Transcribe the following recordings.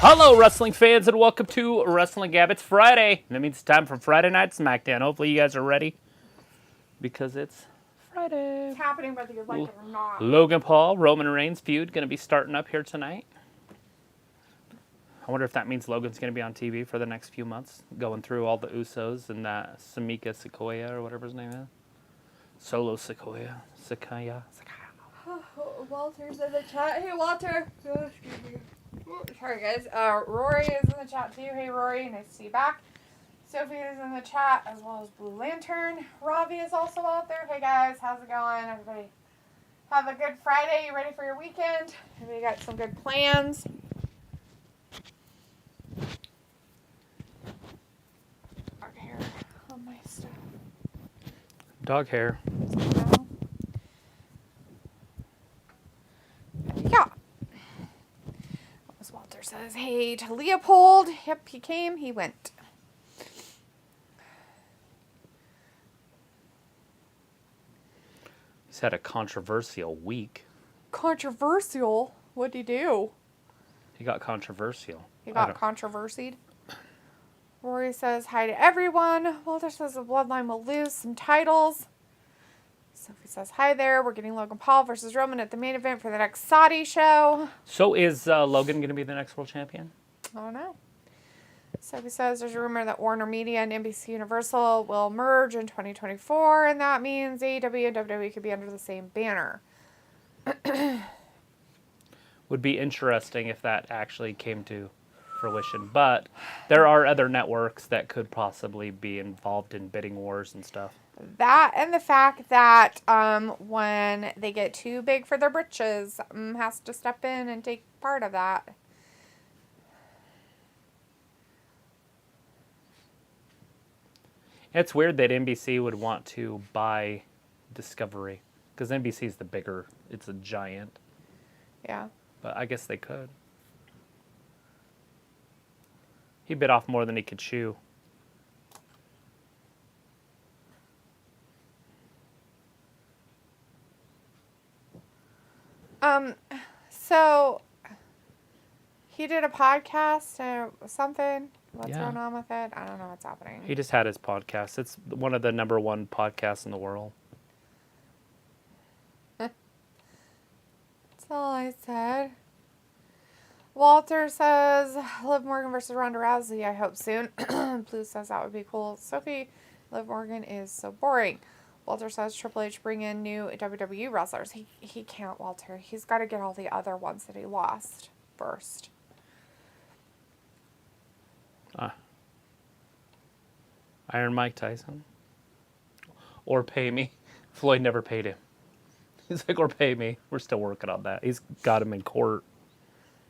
Hello, wrestling fans, and welcome to Wrestling Gab. It's Friday, and that means it's time for Friday Night Smackdown. Hopefully you guys are ready, because it's Friday. It's happening whether you like it or not. Logan Paul, Roman Reigns feud going to be starting up here tonight. I wonder if that means Logan's going to be on TV for the next few months, going through all the Usos and Samika Sequoia, or whatever his name is. Solo Sequoia. Walter's in the chat. Hey, Walter. Oh, excuse me. Sorry, guys. Rory is in the chat, too. Hey, Rory. Nice to see you back. Sophie is in the chat, as well as Blue Lantern. Ravi is also out there. Hey, guys. How's it going? Everybody have a good Friday. You ready for your weekend? Everybody got some good plans? Dog hair on my stuff. Dog hair. Yeah. As Walter says, hey to Leopold. Yep, he came, he went. He's had a controversial week. Controversial? What'd he do? He got controversial. He got controversied. Rory says hi to everyone. Walter says the Bloodline will lose some titles. Sophie says hi there. We're getting Logan Paul versus Roman at the main event for the next Saudi show. So is Logan going to be the next world champion? I don't know. Sophie says there's a rumor that Warner Media and NBC Universal will merge in 2024, and that means AEW and WWE could be under the same banner. Would be interesting if that actually came to fruition, but there are other networks that could possibly be involved in bidding wars and stuff. That and the fact that when they get too big for their britches, has to step in and take part of that. It's weird that NBC would want to buy Discovery, because NBC is the bigger, it's a giant. Yeah. But I guess they could. He bit off more than he could chew. So he did a podcast or something. What's going on with it? I don't know what's happening. He just had his podcast. It's one of the #1 podcasts in the world. That's all I said. Walter says, Liv Morgan versus Ronda Rousey, I hope soon. Blue says that would be cool. Sophie, Liv Morgan is so boring. Walter says Triple H bring in new WWE wrestlers. He can't, Walter. He's got to get all the other ones that he lost first. Iron Mike Tyson? Or pay me. Floyd never paid him. He's like, or pay me. We're still working on that. He's got him in court.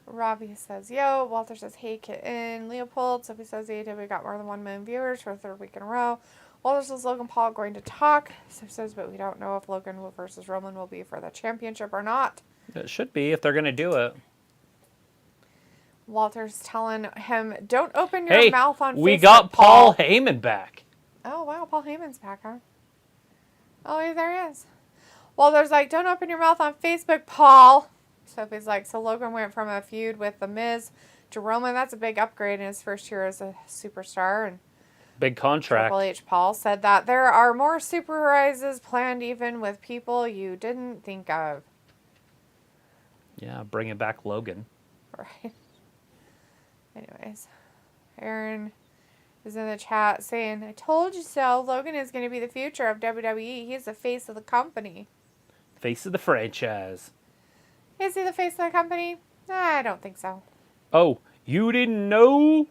Ravi says, yo. Walter says, hey, Kitten. Leopold. Sophie says, AEW got more than 1 million viewers for the 3rd week in a row. Walter says, Logan Paul going to talk. Sophie says, but we don't know if Logan versus Roman will be for the championship or not. It should be if they're going to do it. Walter's telling him, don't open your mouth on Facebook, we got Paul Heyman back. Oh, wow. Paul Heyman's back, huh? Oh, there he is. Walter's like, don't open your mouth on Facebook, Paul. Sophie's like, so Logan went from a feud with The Miz to Roman. That's a big upgrade in his first year as a superstar. And big contract. Triple H Paul said that there are more super rises planned even with people you didn't think of. Yeah, bringing back Logan. Right. Anyways, Aaron is in the chat saying, I told you so. Logan is going to be the future of WWE. He's the face of the company. Face of the franchise. Is he the face of the company? I don't think so. Oh, you didn't know?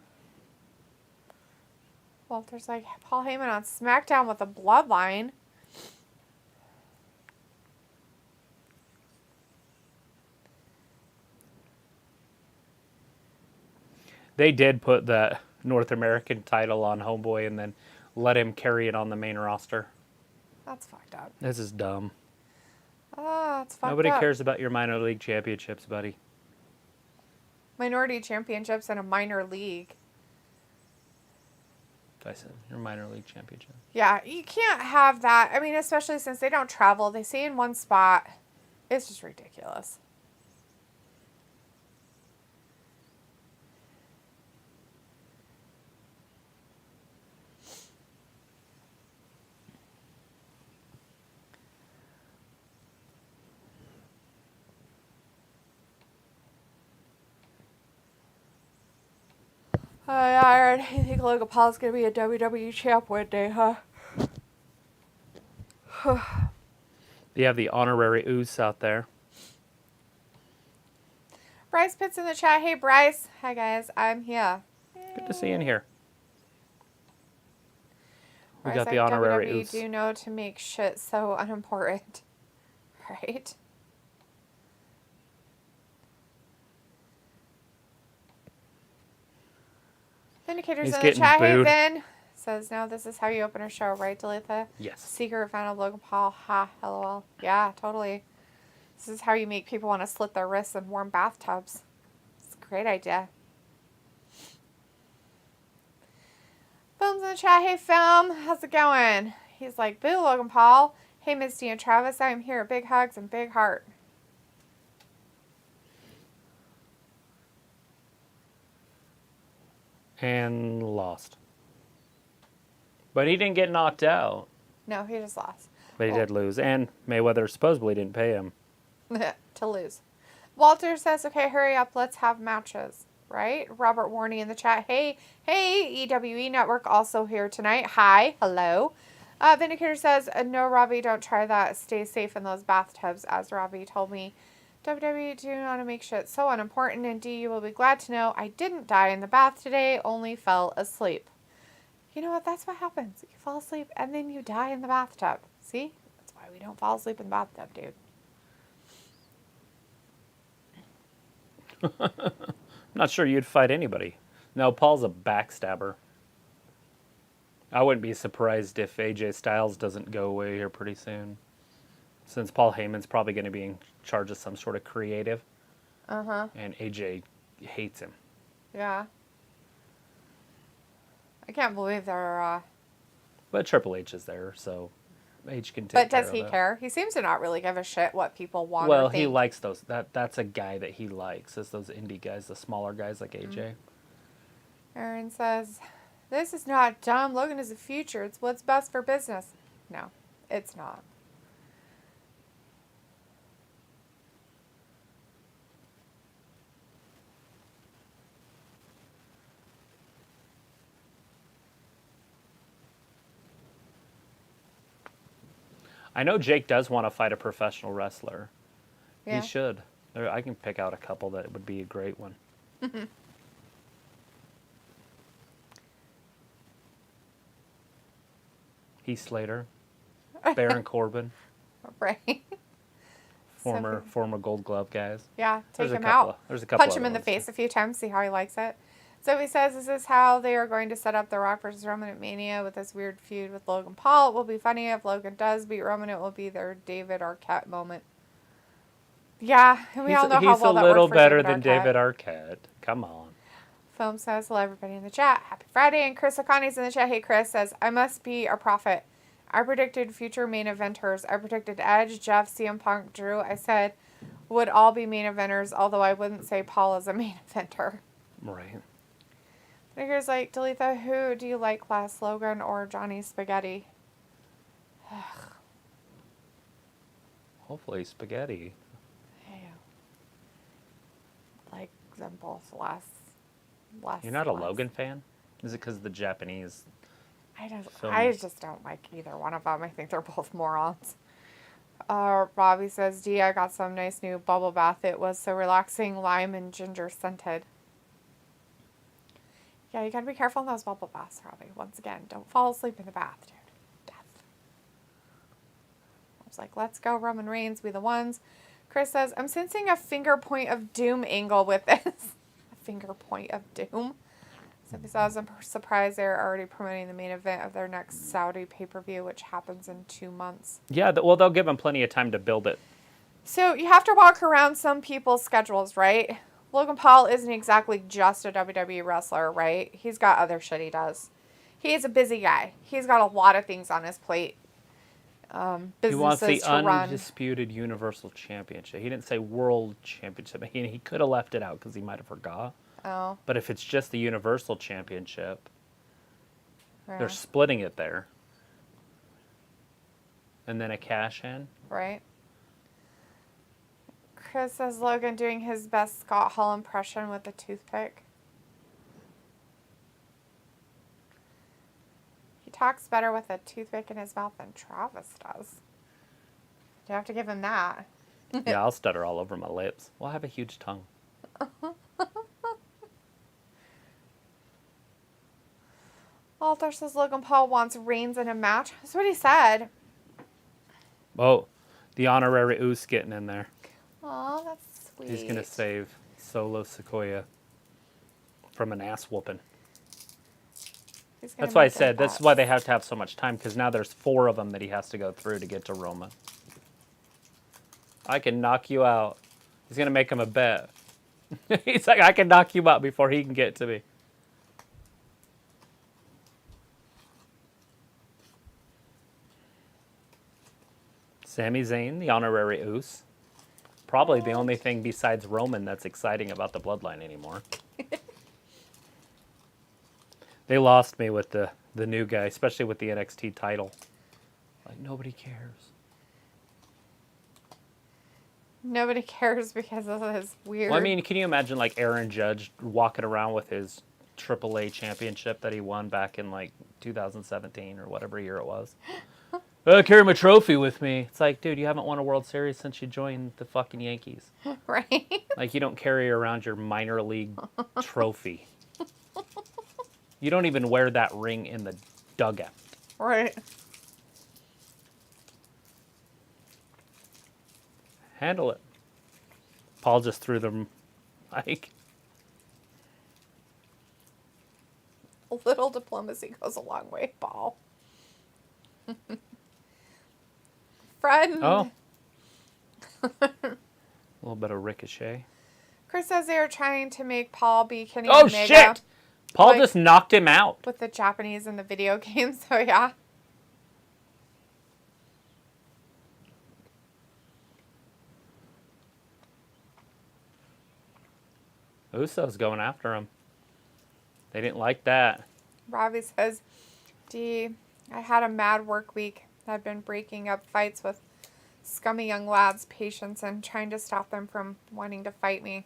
Walter's like, Paul Heyman on SmackDown with a bloodline. They did put the North American title on Homeboy and then let him carry it on the main roster. That's fucked up. This is dumb. Oh, it's fucked Nobody up. cares about your minor league championships, buddy. Minority championships in a minor league. I said your minor league championship. Yeah, you can't have that. I mean, especially since they don't travel. They stay in one spot. It's just ridiculous. I already think Logan Paul's going to be a WWE champ one day, huh? You have the honorary Oos out there. Bryce Pitts in the chat. Hey, Bryce. Hi, guys. I'm here. Good to see you in here. We Bryce, got the like, honorary WWE Oos. do know to make shit so unimportant. Right? Vindicator's He's in the getting chat. booed. Hey, Vin. Says, no, this is how you open a show, right, Dalitha? Yes. Secret fan of Logan Paul. Ha, lol. Yeah, totally. This is how you make people want to slit their wrists in warm bathtubs. It's a great idea. Film's in the chat. Hey, Film. How's it going? He's like, boo, Logan Paul. Hey, Misty and Travis. I'm here. Big hugs and big heart. And lost. But he didn't get knocked out. No, he just lost. But he did lose. And Mayweather supposedly didn't pay him. To lose. Walter says, okay, hurry up. Let's have matches. Right? Robert Warney in the chat. Hey, EWE Network also here tonight. Hi. Hello. Vindicator says, no, Robbie, don't try that. Stay safe in those bathtubs, as Robbie told me. WWE do know how to make shit so unimportant, and D, you will be glad to know I didn't die in the bath today, only fell asleep. You know what? That's what happens. You fall asleep, and then you die in the bathtub. See? That's why we don't fall asleep in the bathtub, dude. I'm not sure you'd fight anybody. No, Paul's a backstabber. I wouldn't be surprised if AJ Styles doesn't go away here pretty soon. Since Paul Heyman's probably going to be in charge of some sort of creative. Uh-huh. And AJ hates him. Yeah. I can't believe they're, But Triple H is there, so H can take But care does of he it. care? He seems to not really give a shit what people want Well, or think. he likes those. That's a guy that he likes, is those indie guys, the smaller guys like AJ. Aaron says, this is not dumb. Logan is the future. It's what's best for business. No, it's not. I know Jake does want to fight a professional wrestler. Yeah. He should. I can pick out a couple that would be a great one. Heath Slater, Baron Corbin, Right. former Gold Glove guys. Yeah, take There's a him couple out. There's a couple. Punch him other in the ones, face too. a few times, see how he likes it. So he says, is this how they are going to set up the Rock versus Roman at Mania with this weird feud with Logan Paul? It will be funny if Logan does beat Roman. It will be their David Arquette moment. Yeah, and we all know how well that He's a little worked for better David than Arquette. David Arquette. Come on. Film says, hello everybody in the chat. Happy Friday. And Chris O'Connor's in the chat. Hey Chris says, I must be a prophet. I predicted future main eventers. I predicted Edge, Jeff, CM Punk, Drew. I said would all be main eventers, although I wouldn't say Paul is a main eventer. Right. Nigger's like, Dalitha, who do you like less, Logan or Johnny Spaghetti? Hopefully spaghetti. Like them both less. You're not a less. Logan fan? Is it because of the Japanese? I just don't like either one of them. I think they're both morons. Robbie says, D, I got some nice new bubble bath. It was so relaxing, lime and ginger scented. Yeah, you gotta be careful in those bubble baths, Robbie. Once again, don't fall asleep in the bath, dude. Death. I was like, let's go, Roman Reigns, be the ones. Chris says, I'm sensing a finger point of doom angle with this. A finger point of doom. So besides, I'm surprised they're already promoting the main event of their next Saudi pay-per-view, which happens in 2 months. Yeah, well, they'll give them plenty of time to build it. So you have to walk around some people's schedules, right? Logan Paul isn't exactly just a WWE wrestler, right? He's got other shit he does. He's a busy guy. He's got a lot of things on his plate. He wants the Businesses to run. undisputed Universal Championship. He didn't say World Championship. He could have left it out because he might have forgot. Oh, But if it's just the Universal Championship, yeah. they're splitting it there. And then a cash in. Right. Chris says Logan doing his best Scott Hall impression with a toothpick. talks better with a toothpick in his mouth than Travis does. You have to give him that. Yeah, I'll stutter all over my lips. Well, I have a huge tongue. Walter says Logan Paul wants Reigns in a match. That's what he said. Oh, the honorary Oos getting in there. Aw, that's sweet. He's going to save Solo Sikoa from an ass whooping. That's why I said that's why they have to have so much time, because now there's 4 of them that he has to go through to get to Roma. I can knock you out. He's going to make him a bet. He's like, I can knock you out before he can get to me. Sami Zayn, the honorary Oos. Probably the only thing besides Roman that's exciting about the bloodline anymore. They lost me with the new guy, especially with the NXT title. Like, nobody cares. Nobody cares because of his weird... Well, I mean, can you imagine, like, Aaron Judge walking around with his AAA championship that he won back in, like, 2017 or whatever year it was? I carry my trophy with me. It's like, dude, you haven't won a World Series since you joined the fucking Yankees. Right? Like, you don't carry around your minor league trophy. You don't even wear that ring in the dugout. Right. Handle it. Paul just threw them, like... A little diplomacy goes a long way, Paul. Friend. Oh. A little bit of Ricochet. Chris says they are trying to make Paul be Kenny Oh, Omega. shit! Paul like, just knocked him out. with the Japanese in the video game, so yeah. Usos going after him. They didn't like that. Robbie says, I had a mad work week. I've been breaking up fights with scummy young lads' patients and trying to stop them from wanting to fight me.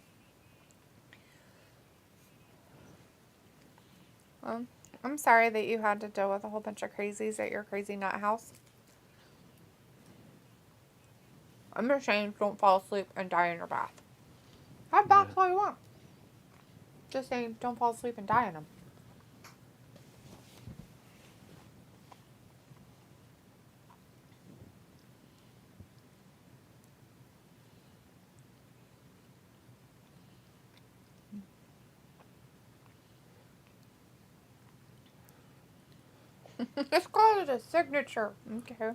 I'm sorry that you had to deal with a whole bunch of crazies at your crazy nut house. I'm just saying, don't fall asleep and die in your bath. Have baths all you want. Just saying, don't fall asleep and die in them. Let's call it a signature. Okay.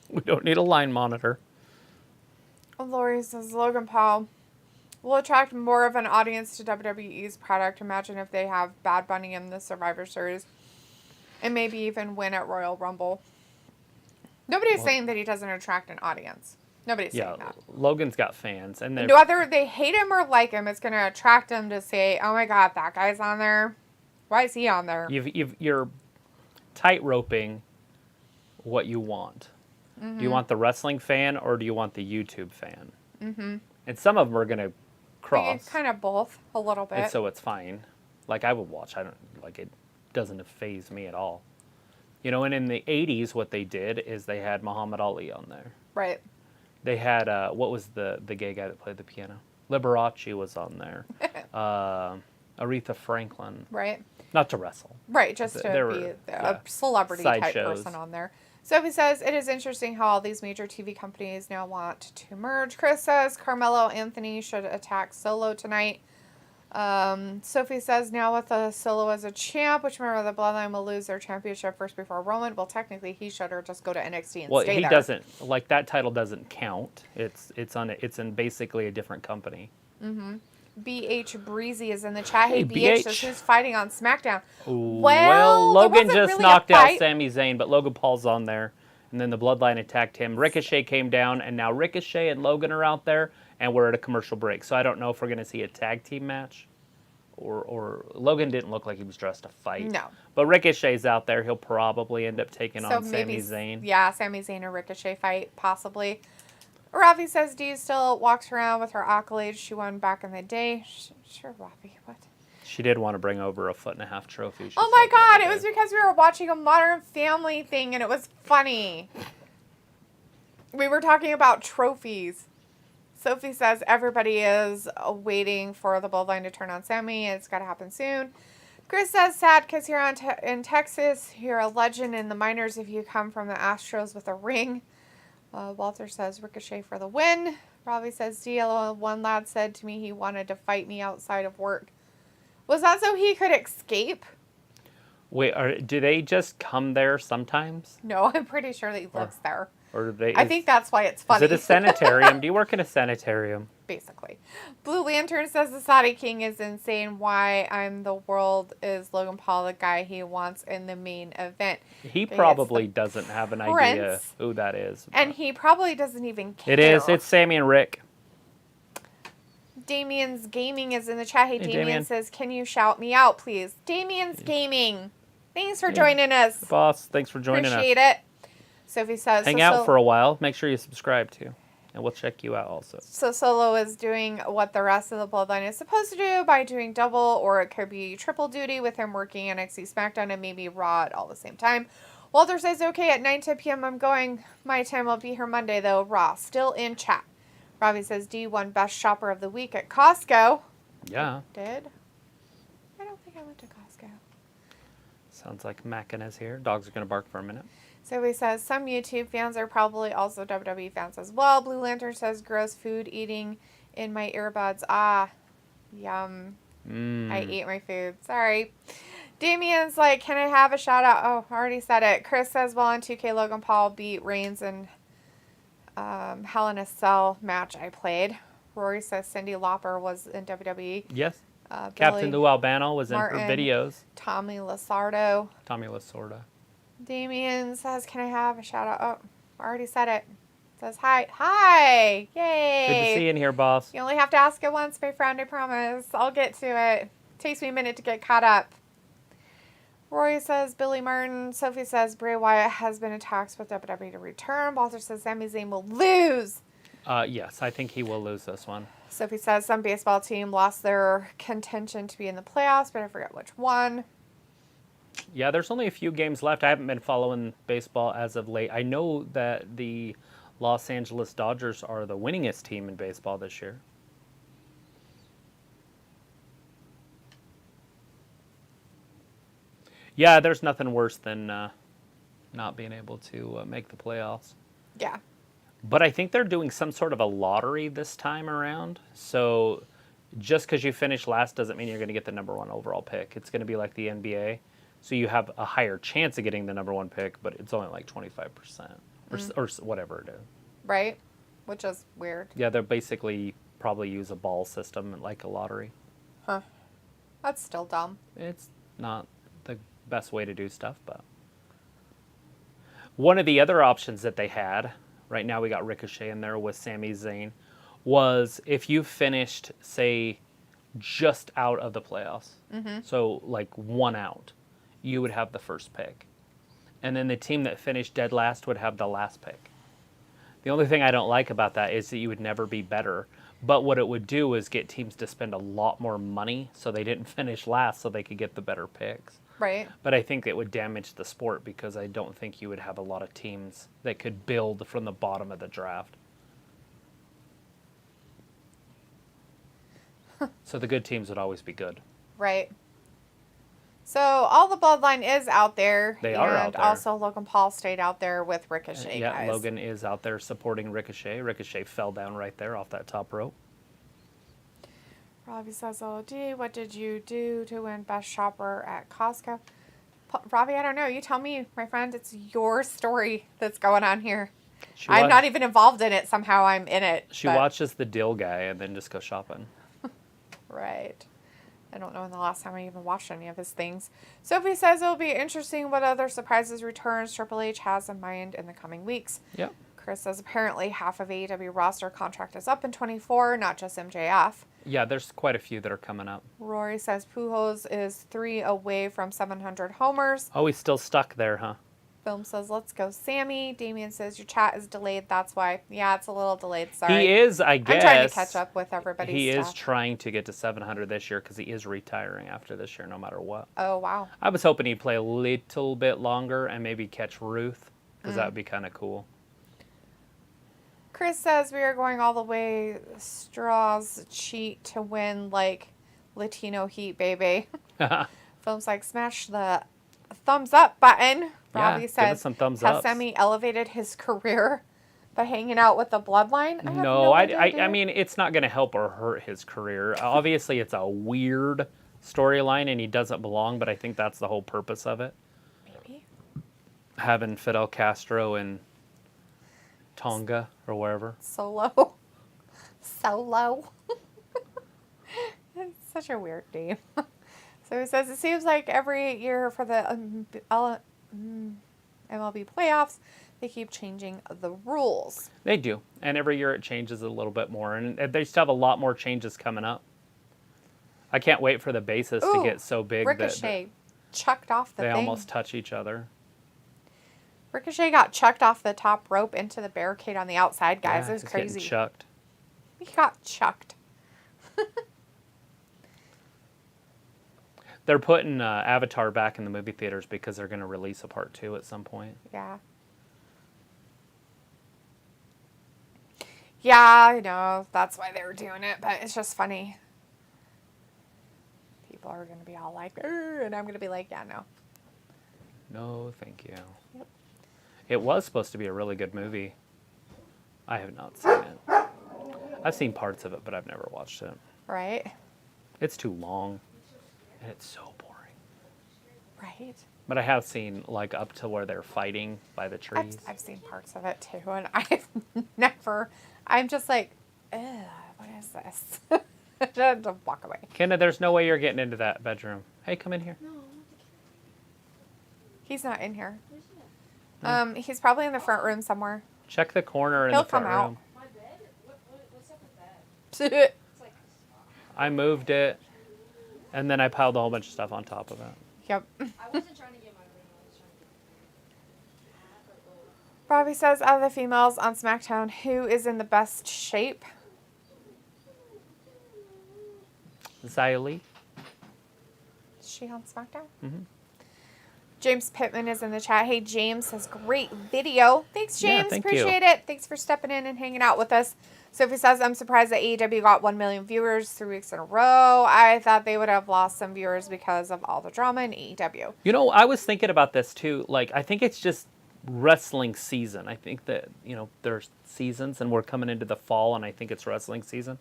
We don't need a line monitor. Lori says Logan Paul will attract more of an audience to WWE's product. Imagine if they have Bad Bunny in the Survivor Series and maybe even win at Royal Rumble. Nobody's saying that he doesn't attract an audience. Nobody's saying that. Logan's got fans, and whether they hate him or like him, it's going to attract them to say, "Oh my God, that guy's on there. Why is he on there?" You're tight-roping what you want. Mm-hmm. Do you want the wrestling fan or do you want the YouTube fan? Mm-hmm. And some of them are going to cross. It's kind of both, a little bit. And so it's fine. Like, I would watch. It doesn't faze me at all. You know, and in the 80s, what they did is they had Muhammad Ali on there. Right. They had, what was the gay guy that played the piano? Liberace was on there. Aretha Franklin. Right. Not to wrestle. Right, just to be a celebrity type person on there. Sophie says, it is interesting how all these major TV companies now want to merge. Chris says, Carmelo Anthony should attack Solo tonight. Sophie says, now with Solo as a champ, which member of the Bloodline will lose their championship first before Roman? Well, technically, he should or just go to NXT and stay there. Well, he doesn't. Like, that title doesn't count. It's in basically a different company. Mm-hmm. BH Breezy is in the chat. Hey, BH. says, who's fighting on SmackDown? Well, Logan just really knocked out Sami Zayn, but Logan Paul's on there. And then the Bloodline attacked him. Ricochet came down, and now Ricochet and Logan are out there, and we're at a commercial break. So I don't know if we're going to see a tag team match. Or Logan didn't look like he was dressed to fight. No. But Ricochet's out there. He'll probably end up taking on Sami Zayn. Yeah, Sami Zayn or Ricochet fight, possibly. Ravi says Dee still walks around with her accolades she won back in the day. Sure, Ravi, what? She did want to bring over a 1.5-foot trophy. Oh my god, it was because we were watching a Modern Family thing and it was funny. We were talking about trophies. Sophie says everybody is waiting for the bloodline to turn on Sammy. It's got to happen soon. Chris says sad because you're in Texas. You're a legend in the minors if you come from the Astros with a ring. Walter says Ricochet for the win. Ravi says DLO. One lad said to me he wanted to fight me outside of work. Was that so he could escape? Wait, do they just come there sometimes? No, I'm pretty sure that he lives there. Or they? I think that's why it's funny. Is it a sanitarium? Do you work in a sanitarium? Basically. Blue Lantern says the Saudi King is insane. Why I'm the world is Logan Paul the guy he wants in the main event. He probably doesn't have an idea who that is. And he probably doesn't even care. It is. It's Sammy and Rick. Damien's Gaming is in the chat. Hey, Damien, Damien says, can you shout me out, please? Damien's Gaming. Thanks for joining us. Boss, thanks for joining us. Appreciate it. Sophie says... Hang out for a while. Make sure you subscribe, too. And we'll check you out also. So Solo is doing what the rest of the Bloodline is supposed to do by doing double or it could be triple duty with him working NXT SmackDown and maybe Raw at all the same time. Walter says, okay, at 9:10 p.m. I'm going. My time will be here Monday, though. Raw. Still in chat. Robbie says D won Best Shopper of the Week at Costco. Yeah. Did? I don't think I went to Costco. Sounds like Mackin is here. Dogs are going to bark for a minute. So he says some YouTube fans are probably also WWE fans as well. Blue Lantern says gross food eating in my earbuds. Ah, yum. I ate my food. Sorry. Damien's like, can I have a shout out? Oh, I already said it. Chris says, well, in 2K, Logan Paul beat Reigns in Hell in a Cell match I played. Rory says Cyndi Lauper was in WWE. Yes. Captain Lou Albano was Martin, in her videos. Tommy Lasorda. Damien says, can I have a shout out? Oh, I already said it. Says hi. Hi. Yay. Good to see you in here, boss. You only have to ask it once, my friend. I promise. I'll get to it. Takes me a minute to get caught up. Roy says Billy Martin. Sophie says Bray Wyatt has been in talks with WWE to return. Walter says Sami Zayn will lose. Yes, I think he will lose this one. Sophie says some baseball team lost their contention to be in the playoffs, but I forget which one. Yeah, there's only a few games left. I haven't been following baseball as of late. I know that the Los Angeles Dodgers are the winningest team in baseball this year. Yeah, there's nothing worse than not being able to make the playoffs. Yeah. But I think they're doing some sort of a lottery this time around. So just because you finish last doesn't mean you're going to get the number one overall pick. It's going to be like the NBA. So you have a higher chance of getting the number one pick, but it's only like 25% or whatever it is. Right? Which is weird. Yeah, they'll basically probably use a ball system like a lottery. Huh. That's still dumb. It's not the best way to do stuff, but one of the other options that they had, right now we got Ricochet in there with Sami Zayn, was if you finished, say, just out of the playoffs, so like one out, you would have the first pick. And then the team that finished dead last would have the last pick. The only thing I don't like about that is that you would never be better. But what it would do is get teams to spend a lot more money so they didn't finish last so they could get the better picks. Right. But I think it would damage the sport because I don't think you would have a lot of teams that could build from the bottom of the draft. So the good teams would always be good. Right. So all the bloodline is out there. They are out there. And also Logan Paul stayed out there with Ricochet, Yeah, guys. Logan is out there supporting Ricochet. Ricochet fell down right there off that top rope. Robbie says, oh, D, what did you do to win Best Shopper at Costco? Robbie, I don't know. You tell me, my friend. It's your story that's going on here. I'm not even involved in it. Somehow I'm in it. She watches the Dill guy and then just goes shopping. Right. I don't know when the last time I even watched any of his things. Sophie says it'll be interesting what other surprises returns Triple H has in mind in the coming weeks. Yep. Chris says apparently half of AEW roster contract is up in 24, not just MJF. Yeah, there's quite a few that are coming up. Rory says Pujols is 3 away from 700 homers. Oh, he's still stuck there, huh? Film says, let's go, Sammy. Damien says, your chat is delayed. That's why. Yeah, it's a little delayed. Sorry. He is, I guess. I'm trying to catch up with everybody's He stuff. is trying to get to 700 this year because he is retiring after this year no matter what. Oh, wow. I was hoping he'd play a little bit longer and maybe catch Ruth because that would be kind of cool. Chris says, we are going all the way. Straws cheat to win like Latino Heat, baby. Film's like, smash the thumbs up button. Robbie give says, us some thumbs has ups. Sammy elevated his career by hanging out with the bloodline? I have No, idea, dude. I mean, it's not going to help or hurt his career. Obviously, it's a weird storyline and he doesn't belong, but I think that's the whole purpose of it. Maybe. Having Fidel Castro in Tonga or wherever. Solo. It's such a weird name. So he says, it seems like every year for the MLB playoffs, they keep changing the rules. They do. And every year it changes a little bit more. And they still have a lot more changes coming up. I can't wait for the bases to get so big Ricochet chucked off the they thing. almost touch each other. Ricochet got chucked off the top rope into the barricade on the outside, guys. Yeah, It was he's getting crazy. chucked. He got chucked. They're putting Avatar back in the movie theaters because they're going to release a part 2 at some point. Yeah. Yeah, I know. That's why they were doing it, but it's just funny. People are going to be all like, and I'm going to be like, yeah, no. No, thank you. Yep. It was supposed to be a really good movie. I have not seen it. I've seen parts of it, but I've never watched it. Right? It's too long, and it's so boring. Right? But I have seen, like, up to where they're fighting by the trees. I've seen parts of it, too, and I've never... I'm just like, ugh, what is this? I had to walk away. Kenna, there's no way you're getting into that bedroom. Hey, come in here. No, He's not in here. No. He's probably in the front room somewhere. Check the corner in He'll the front come out. room. my bed? What's up with that? It's like, I moved it, and then I piled a whole bunch of stuff on top of it. Yep. I wasn't trying to get my room. I was trying to get Robbie says, out of the females on SmackDown, who is in the best shape? Xia Li? Is she on SmackDown? Mm-hmm. James Pittman is in the chat. Hey, James says, great video. Thanks, Yeah, James. thank you. Appreciate it. Thanks for stepping in and hanging out with us. Sophie says, I'm surprised that AEW got 1 million viewers 3 weeks in a row. I thought they would have lost some viewers because of all the drama in AEW. You know, I was thinking about this too. Like, I think it's just wrestling season. I think that, you know, there's seasons and we're coming into the fall and I think it's wrestling season.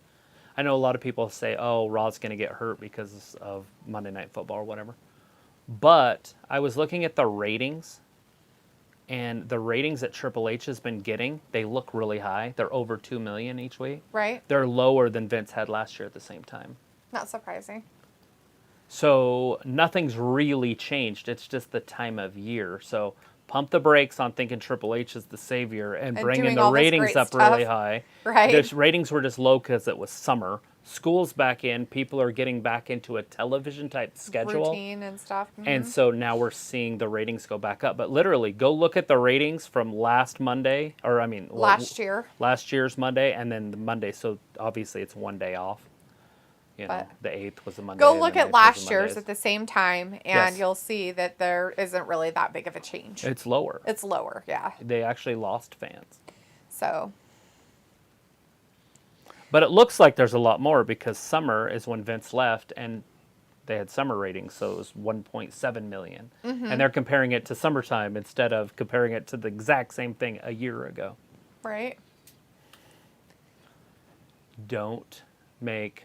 I know a lot of people say, oh, Raw's going to get hurt because of Monday Night Football or whatever. But I was looking at the ratings, and the ratings that Triple H has been getting, they look really high. They're over 2 million each week. Right? They're lower than Vince had last year at the same time. Not surprising. So nothing's really changed. It's just the time of year. So pump the brakes on thinking Triple H is the savior and bringing doing the all this ratings great up stuff. really high. Right? The ratings were just low because it was summer. School's back in. People are getting back into a television type schedule. Routine and stuff. Mhm. And so now we're seeing the ratings go back up. But literally, go look at the ratings from last Monday, or I mean, last year. last year's Monday, and then the Monday. So obviously, it's one day off. You know, But the 8th was the Monday. Go and look the at 9th was last the year's Mondays. at the same time, and Yes. you'll see that there isn't really that big of a change. It's lower. It's lower, yeah. They actually lost fans. So, But it looks like there's a lot more because summer is when Vince left and they had summer ratings, so it was 1.7 million. Mm-hmm. And they're comparing it to summertime instead of comparing it to the exact same thing a year ago. right? Don't make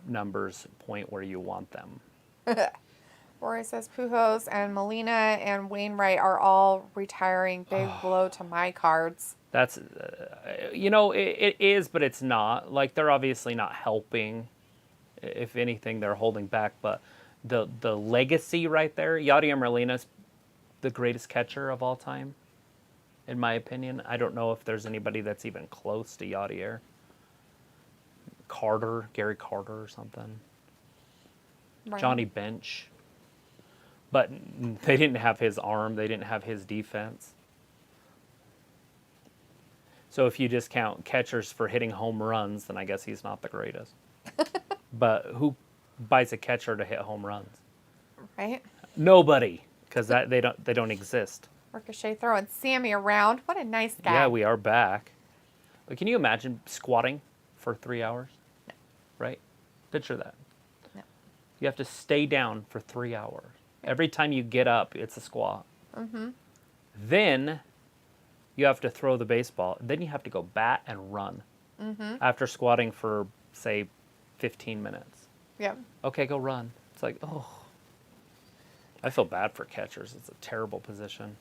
numbers point where you want them. Rory says Pujols and Molina and Wainwright are all retiring. Big blow to my cards. That's, you know, it is, but it's not. Like, they're obviously not helping. If anything, they're holding back. But the legacy right there, Yadier Molina's the greatest catcher of all time, in my opinion. I don't know if there's anybody that's even close to Yadier. Gary Carter or something. Right. Johnny Bench. But they didn't have his arm. They didn't have his defense. So if you just count catchers for hitting home runs, then I guess he's not the greatest. But who buys a catcher to hit home runs? Right? Nobody, because they don't exist. Ricochet throwing Sammy around. What a nice guy. Yeah, we are back. But can you imagine squatting for 3 hours? No. Right? Picture that. No. You have to stay down for 3 hours. Every time you get up, it's a squat. Mm-hmm. Then you have to throw the baseball. Then you have to go bat and run. Mm-hmm. After squatting for, say, 15 minutes. Yep. Okay, go run. It's like, oh. I feel bad for catchers. It's a terrible position.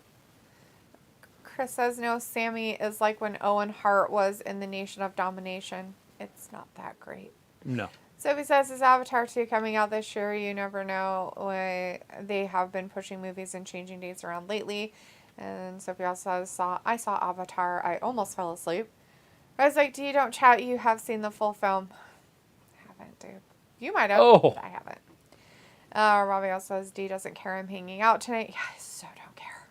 Chris says, no, Sammy is like when Owen Hart was in the Nation of Domination. It's not that great. No. Sophie says, is Avatar 2 coming out this year? You never know. They have been pushing movies and changing dates around lately. And Sophie also says, I saw Avatar. I almost fell asleep. I was like, D, don't chat. You have seen the full film. I haven't, dude. You might have. Oh. But I haven't. Robbie also says, D doesn't care I'm hanging out tonight. Yeah, I so don't care.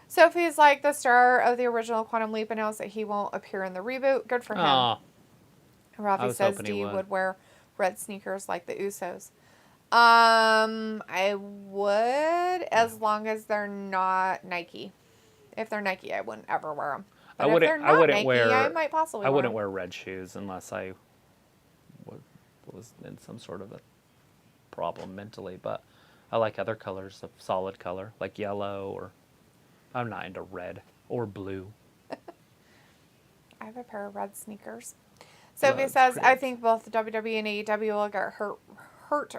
Sophie's like, the star of the original Quantum Leap announced that he won't appear in the reboot. Good for him. Aw. Robbie was says hoping he D would. would wear red sneakers like the Usos. I would, as long as they're not Nike. If they're Nike, I wouldn't ever wear them. But if they're not Nike, I might possibly I wouldn't wear wear red shoes unless I was in some sort of a problem mentally. But I like other colors of solid color, like yellow, or I'm not into red or blue. I have a pair of red sneakers. Sophie That's says, pretty. I think both WWE and AEW will get hurt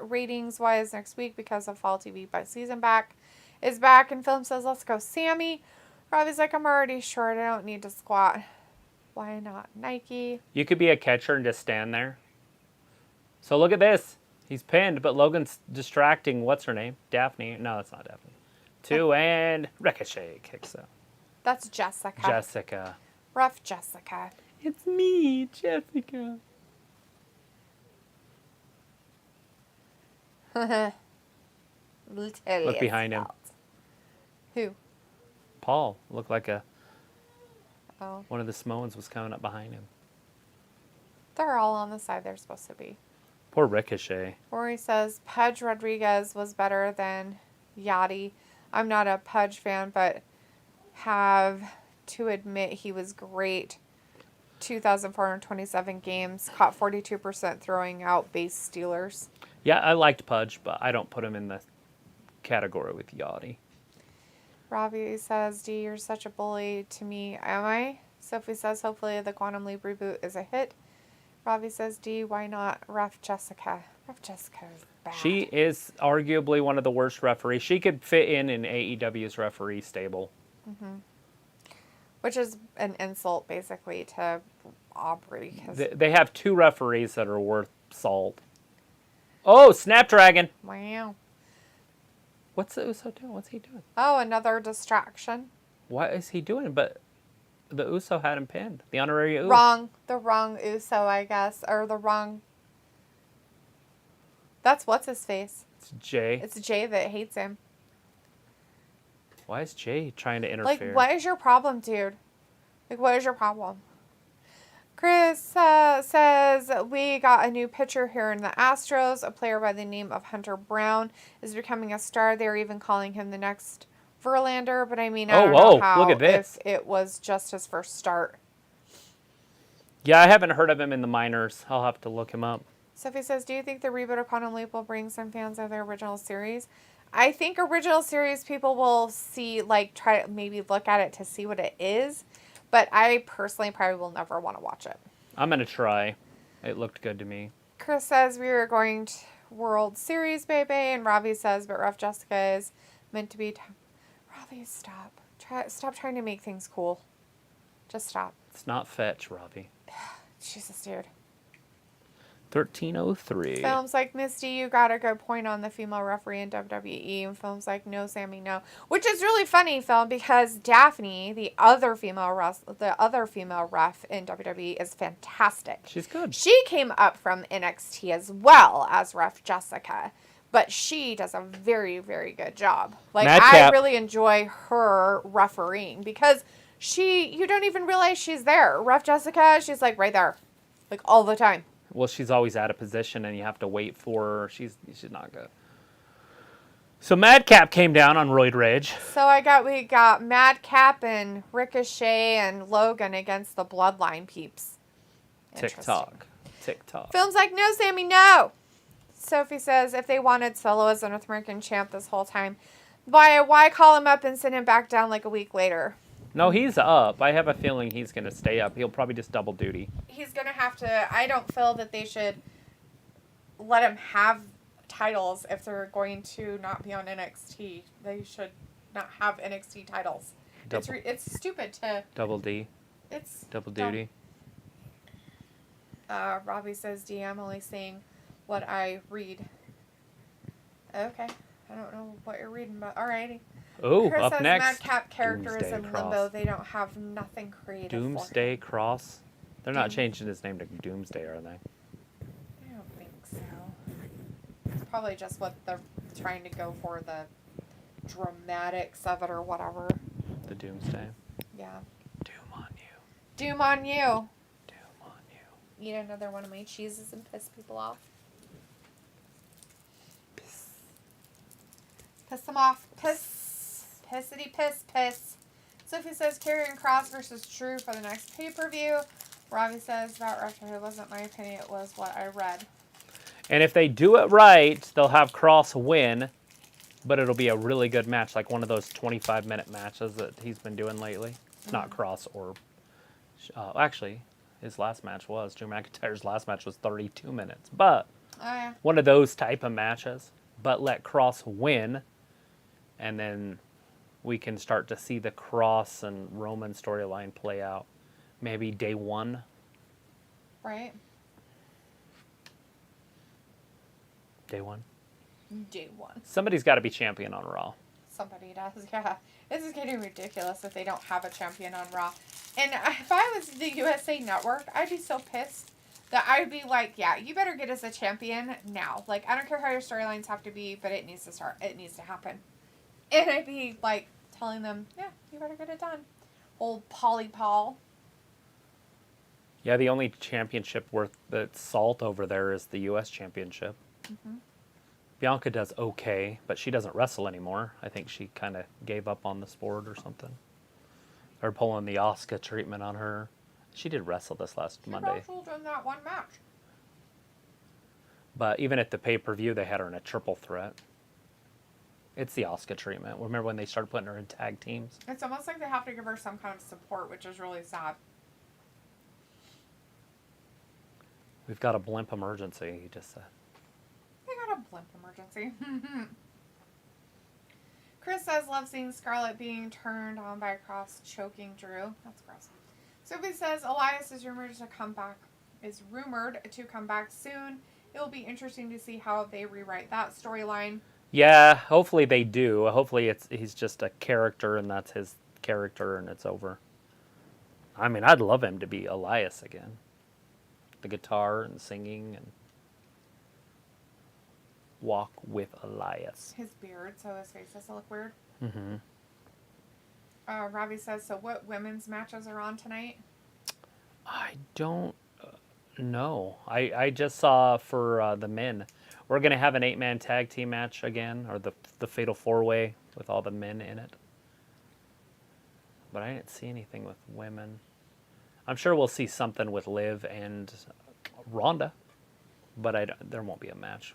ratings-wise next week because of Fall TV by season is back. And Film says, let's go Sammy. Robbie's like, I'm already short. I don't need to squat. Why not Nike? You could be a catcher and just stand there. So look at this. He's pinned, but Logan's distracting. What's her name? Daphne. No, that's not Daphne. 2 and Ricochet kicks out. That's Jessica. Jessica. Rough Jessica. It's me, Jessica. Look behind him. Who? Paul looked like Oh, one of the Samoans was coming up behind him. they're all on the side they're supposed to be. Poor Ricochet. Rory says, Pudge Rodriguez was better than Yachty. I'm not a Pudge fan, but have to admit he was great. 2,427 games, caught 42% throwing out base stealers. Yeah, I liked Pudge, but I don't put him in the category with Yachty. Robbie says, D, you're such a bully to me. Am I? Sophie says, hopefully the Quantum Leap reboot is a hit. Robbie says, D, why not Rough Jessica? Rough Jessica is bad. She is arguably one of the worst referees. She could fit in AEW's referee stable. Which is an insult, basically, to Aubrey. 'Cause, They have 2 referees that are worth salt. Oh, Snapdragon! wow. What's the Uso doing? What's he doing? Oh, another distraction. What is he doing? But the Uso had him pinned. The honorary Uso. Wrong. The wrong Uso, I guess. Or the wrong... That's what's his face. It's Jay. It's Jay that hates him. Why is Jay trying to Like, interfere? what is your problem, dude? Like, what is your problem? Chris says, we got a new pitcher here in the Astros. A player by the name of Hunter Brown is becoming a star. They're even calling him the next Verlander. But I mean, I don't know how, look at this. if it was just his first start. Yeah, I haven't heard of him in the minors. I'll have to look him up. Sophie says, do you think the reboot of Quantum Leap will bring some fans of the original series? I think original series people will see, like, try to maybe look at it to see what it is. But I personally probably will never want to watch it. I'm going to try. It looked good to me. Chris says, we are going to World Series, baby. And Robbie says, but Rough Jessica is meant to be... Robbie, stop. Stop trying to make things cool. Just stop. It's not fetch, Robbie. Jesus, dude. 1303. Film's like, Misty, you got a good point on the female referee in WWE. And Film's like, no, Sammy, no. Which is really funny, Film, because Daphne, the other female ref in WWE, is fantastic. She's good. She came up from NXT as well as Ref Jessica. But she does a very, very good job. Like, Madcap. I really enjoy her refereeing because you don't even realize she's there. Ref Jessica, she's like right there. Like all the time. Well, she's always out of position, and you have to wait for her. She's not good. So Madcap came down on Roid Rage. So we got Madcap and Ricochet and Logan against the Bloodline peeps. TikTok. Film's like, no, Sammy, no. Sophie says if they wanted Solo as a North American champ this whole time, why call him up and send him back down like a week later? No, he's up. I have a feeling he's going to stay up. He'll probably just double duty. He's going to have to. I don't feel that they should let him have titles if they're going to not be on NXT. They should not have NXT titles. It's stupid to. Double D. It's double dumb. duty. Robbie says, DM only saying what I read. Okay. I don't know what you're reading, but alrighty. Oh, Chris up says next. Madcap character is Doomsday in Cross. limbo. They don't have nothing creative Doomsday for him. Cross. They're not changing his name to Doomsday, are they? I don't think so. It's probably just what they're trying to go for, the dramatics of it or whatever. The Doomsday. Yeah. Doom on you. Doom on you. Doom on you. Eat another one of my cheeses and piss people off. Piss them off. Piss. Pissity piss piss. Sophie says Karrion Kross versus Drew for the next pay-per-view. Robbie says that record, it wasn't my opinion, it was what I read. And if they do it right, they'll have Kross win, but it'll be a really good match, like one of those 25-minute matches that he's been doing lately. Not Kross or... actually, his last match was... Drew McIntyre's last match was 32 minutes. But one of those type of matches. But let Kross win, and then we can start to see the Kross and Roman storyline play out. Maybe day one. Right. Day one. Day one. Somebody's got to be champion on Raw. Somebody does, yeah. This is getting ridiculous if they don't have a champion on Raw. And if I was the USA Network, I'd be so pissed that I would be like, yeah, you better get us a champion now. Like, I don't care how your storylines have to be, but it needs to start. It needs to happen. And I'd be, like, telling them, yeah, you better get it done. Old Polly Paul. Yeah, the only championship worth that's salt over there is the U.S. championship. Mm-hmm. Bianca does okay, but she doesn't wrestle anymore. I think she kind of gave up on the sport or something. They're pulling the Asuka treatment on her. She did wrestle this last Monday. She wrestled in that one match. But even at the pay-per-view, they had her in a triple threat. It's the Asuka treatment. Remember when they started putting her in tag teams? It's almost like they have to give her some kind of support, which is really sad. We've got a blimp emergency, he just said. They got a blimp emergency. Chris says, love seeing Scarlett being turned on by Kross choking Drew. That's gross. Sophie says, Elias is rumored to come back soon. It will be interesting to see how they rewrite that storyline. Yeah, hopefully they do. Hopefully he's just a character and that's his character and it's over. I mean, I'd love him to be Elias again. The guitar and singing and walk with Elias. His beard, so his face doesn't look weird. Mm-hmm. Robbie says, so what women's matches are on tonight? I don't know. I just saw for the men. We're going to have an 8-man tag team match again, or the Fatal 4-Way with all the men in it. But I didn't see anything with women. I'm sure we'll see something with Liv and Ronda, but there won't be a match.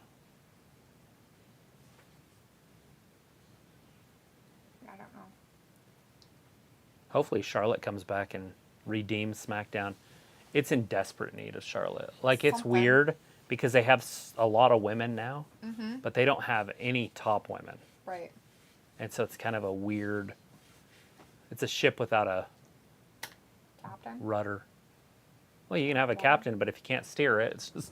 I don't know. Hopefully Charlotte comes back and redeems SmackDown. It's in desperate need of Charlotte. Like, it's weird because they have a lot of women now, but they don't have any top women. Right. And so it's kind of a weird... It's a ship without a Captain? rudder. Well, you can have a captain, but if you can't steer it, it's just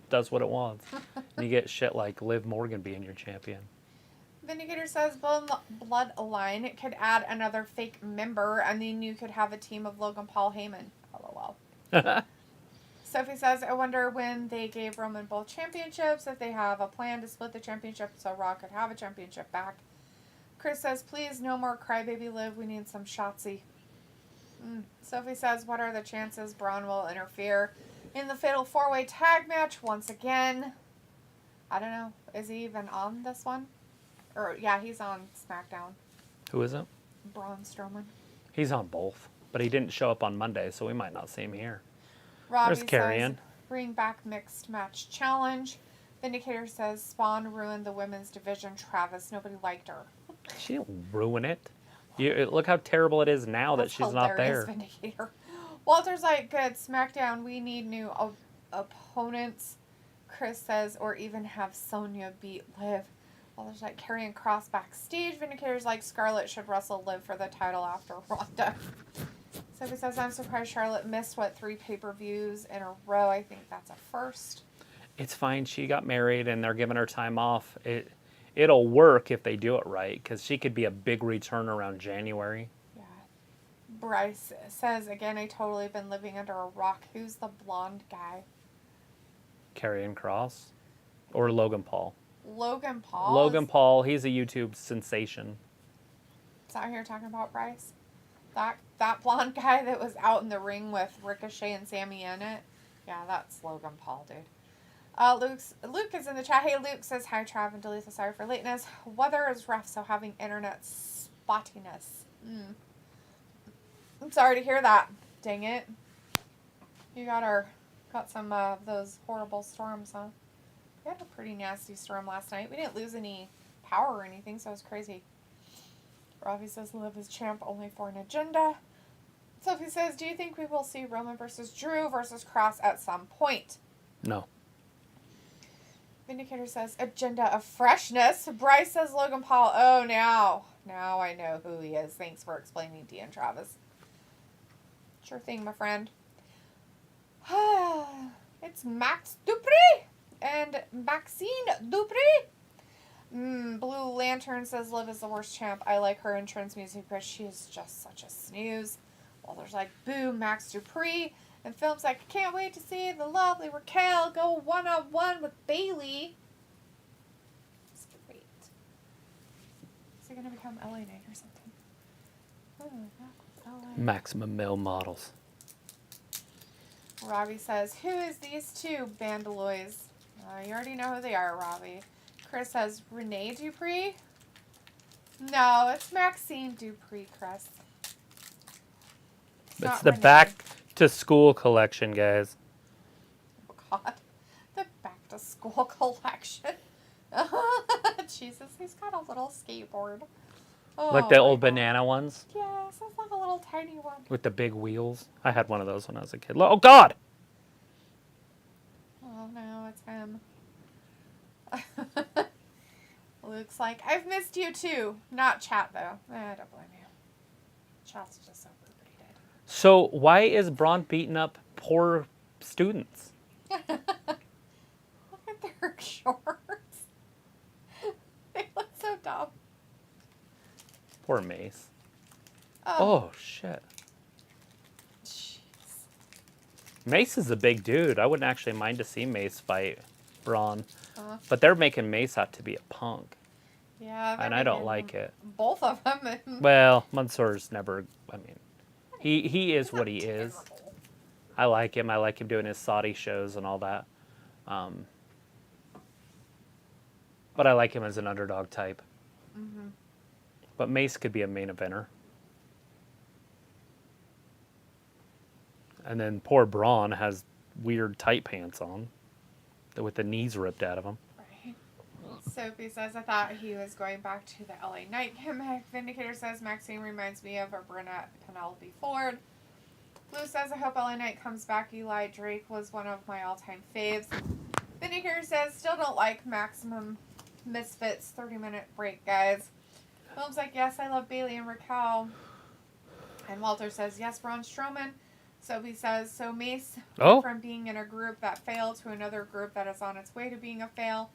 does what it wants. And you get shit like Liv Morgan being your champion. Vindicator says Bloodline could add another fake member, and then you could have a team of Logan Paul Heyman. LOL. Sophie says, I wonder when they gave Roman both championships, if they have a plan to split the championship so Raw could have a championship back. Chris says, please, no more Crybaby Liv. We need some Shotzi. Sophie says, what are the chances Braun will interfere in the Fatal 4-Way Tag Match once again? I don't know. Is he even on this one? Or, yeah, he's on SmackDown. Who is it? Braun Strowman. He's on both, but he didn't show up on Monday, so we might not see him here. Robbie There's Karrion. says, bring back mixed match challenge. Vindicator says, Spawn ruined the women's division. Travis, nobody liked her. She didn't ruin it. Look how terrible it is now that she's not there. Vindicator. Walter's like, good, SmackDown, we need new opponents. Chris says, or even have Sonya beat Liv. Walter's like, Karrion Kross backstage. Vindicator's like, Scarlett should wrestle Liv for the title after Ronda. Sophie says, I'm surprised Charlotte missed, 3 pay-per-views in a row. I think that's a first. It's fine. She got married, and they're giving her time off. It'll work if they do it right, because she could be a big return around January. Yeah. Bryce says, again, I totally been living under a rock. Who's the blonde guy? Karrion Kross or Logan Paul? Logan Paul? Logan Paul, he's a YouTube sensation. Is that who you're talking about, Bryce? That blonde guy that was out in the ring with Ricochet and Sami in it? Yeah, that's Logan Paul, dude. Luke is in the chat. Hey, Luke says, hi, Trav and Delisa. Sorry for lateness. Weather is rough, so having internet spottiness. I'm sorry to hear that. Dang it. You got some of those horrible storms, huh? We had a pretty nasty storm last night. We didn't lose any power or anything, so it was crazy. Robbie says, Liv is champ only for an agenda. Sophie says, do you think we will see Roman versus Drew versus Kross at some point? No. Vindicator says, agenda of freshness. Bryce says, Logan Paul. Oh, now I know who he is. Thanks for explaining, Dean Travis. Sure thing, my friend. It's Max Dupree and Maxine Dupree. Blue Lantern says, Liv is the worst champ. I like her entrance music, but she is just such a snooze. Well, there's like, boo, Max Dupree. And Phil's like, I can't wait to see the lovely Raquel go one-on-one with Bailey. It's great. Is it going to become LA Knight or something? Oh, LA. Maximum male models. Robbie says, who is these two Bandaloys? You already know who they are, Robbie. Chris says, Renee Dupree? No, it's Maxine Dupree, Chris. It's the back to school collection, guys. Oh, God. The back to school collection. Jesus, he's got a little skateboard. Oh, Like the old banana ones Yes, it's like a little tiny one. with the big wheels. I had one of those when I was a kid. Oh, God! Oh, no, it's him. Luke's like, I've missed you too. Not chat, though. I don't blame you. Chat's just so overrated. So why is Braun beating up poor students? Look at their shorts. They look so dumb. Poor Mace. Oh, Oh, shit. jeez. Mace is a big dude. I wouldn't actually mind to see Mace fight Braun. Uh-huh. But they're making Mace out to be a punk. Yeah, And I don't like it. Both of them. Well, Mansoor's never... I mean, he is what he is. Terrible. I like him. I like him doing his Saudi shows and all that. But I like him as an underdog type. Mm-hmm. But Mace could be a main eventer. And then poor Braun has weird tight pants on with the knees ripped out of him. Right. Sophie says, I thought he was going back to the LA Knight gimmick. Vindicator says, Maxine reminds me of a brunette Penelope Ford. Blue says, I hope LA Knight comes back. Eli Drake was one of my all-time faves. Vindicator says, still don't like Maximum Misfits 30-minute break, guys. Philip's like, yes, I love Bailey and Raquel. And Walter says, yes, Braun Strowman. Sophie says, so Mace went from being in a group that failed to another group that is on its way to being a fail.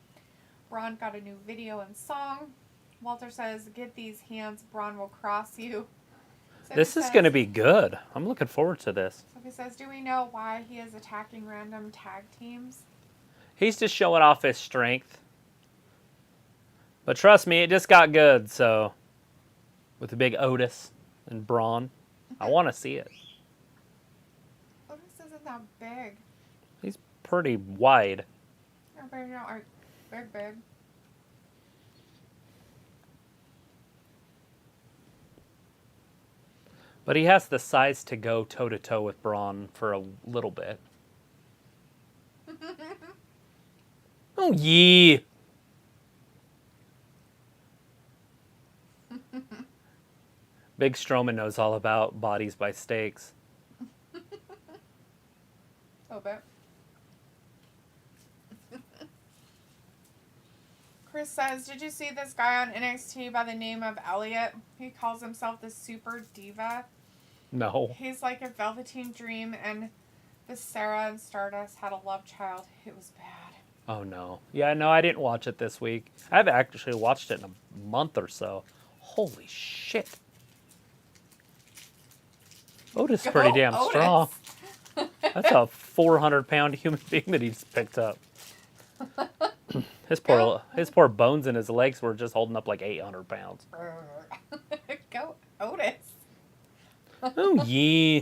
Braun got a new video and song. Walter says, get these hands, Braun will cross you. So This he is says- going to be good. I'm looking forward to this. So he says, do we know why he is attacking random tag teams? He's just showing off his strength. But trust me, it just got good, so... With the big Otis and Braun. I want to see it. Otis isn't that big. He's pretty wide. Everybody not like big. But he has the size to go toe-to-toe with Braun for a little bit. Oh, yeah. Big Strowman knows all about bodies by stakes. A little bit. Chris says, did you see this guy on NXT by the name of Elliot? He calls himself the Super Diva. No. He's like a Velveteen Dream, and the Sarah and Stardust had a love child. It was bad. Oh, no. Yeah, no, I didn't watch it this week. I haven't actually watched it in a month or so. Holy shit. Otis is pretty Go, damn Otis. strong. That's a 400-pound human being that he's picked up. His poor bones in his legs were just holding up like 800 pounds. Go, Otis. Oh, yeah.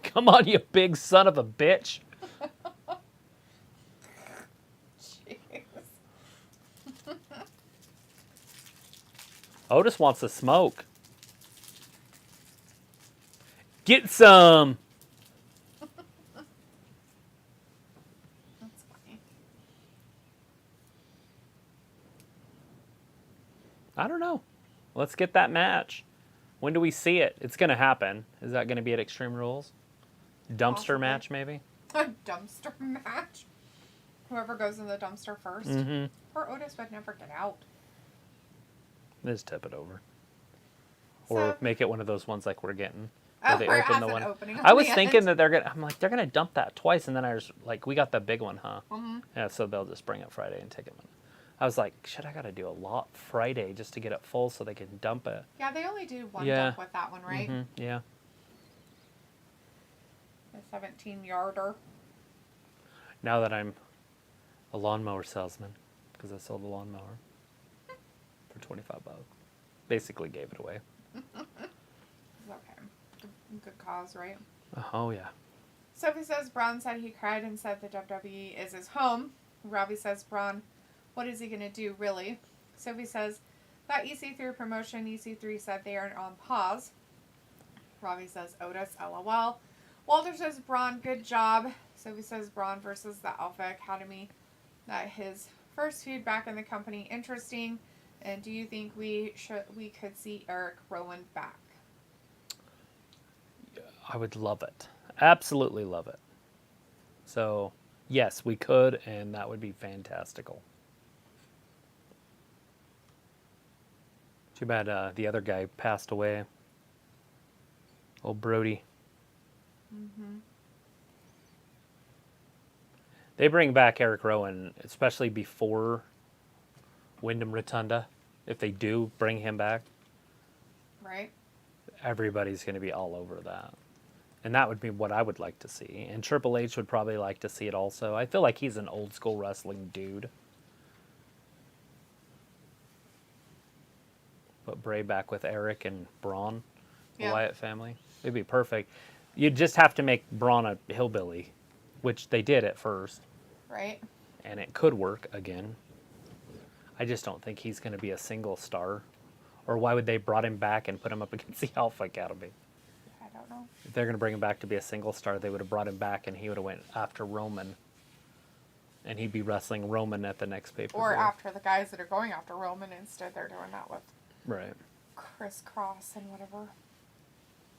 Come on, you big son of a bitch. Jeez. Otis wants to smoke. Get some. That's funny. I don't know. Let's get that match. When do we see it? It's going to happen. Is that going to be at Extreme Rules? Dumpster Possibly. match, maybe? A dumpster match? Whoever goes in the dumpster first. Mm-hmm. Poor Otis would never get out. Just tip it over. So- Or make it one of those ones like we're getting. Oh, They where it open has the an one. opening I on was the thinking end. that they're gonna dump that twice, and then I was like, we got the big one, huh? Mhm. Yeah, so they'll just bring it Friday and take it. I was like, shit, I gotta do a lot Friday just to get it full so they can dump it. Yeah, they only do one Yeah. dump with that one, right? Mhm, yeah. The 17-yarder. Now that I'm a lawnmower salesman, because I sold a lawnmower for $25, basically gave it away. It's okay. Good cause, right? Oh yeah. Sophie says Braun said he cried and said the WWE is his home. Robbie says, Braun, what is he going to do, really? Sophie says, that EC3 promotion, EC3 said they are on pause. Robbie says, Otis, LOL. Walter says, Braun, good job. Sophie says, Braun versus the Alpha Academy. That his first feud back in the company, interesting. And do you think we could see Eric Rowan back? I would love it. Absolutely love it. So, yes, we could, and that would be fantastical. Too bad the other guy passed away. Old Brody. Mm-hmm. They bring back Eric Rowan, especially before Wyndham Rotunda. If they do bring him back, Right? everybody's going to be all over that. And that would be what I would like to see. And Triple H would probably like to see it also. I feel like he's an old school wrestling dude. But Bray back with Eric and Braun, the Yeah. Wyatt family. It'd be perfect. You'd just have to make Braun a hillbilly, which they did at first. Right? And it could work again. I just don't think he's going to be a single star. Or why would they brought him back and put him up against the Alpha Academy? I don't know. If they're going to bring him back to be a single star, they would have brought him back and he would have went after Roman. And he'd be wrestling Roman at the next pay-per-view. Or after the guys that are going after Roman, instead they're doing that with Right. Chris Cross and whatever.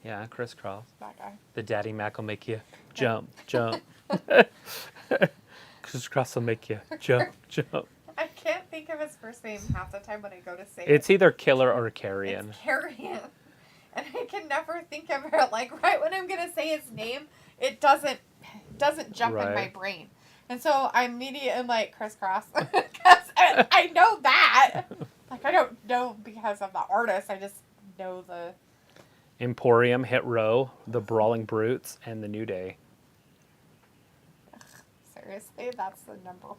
Yeah, Chris Cross. That guy. The Daddy Mac will make you jump, jump. Chris Cross will make you jump, jump. I can't think of his first name half the time when I go to say It's it. either Killer or Karrion. It's Karrion. And I can never think of it. Like, right when I'm going to say his name, it doesn't jump in my Right. brain. And so I immediately am like, Chris Cross. Because I know that. Like, I don't know because I'm the artist. I just know the... Emporium, Hit Row, the Brawling Brutes, and the New Day. Seriously, that's the number.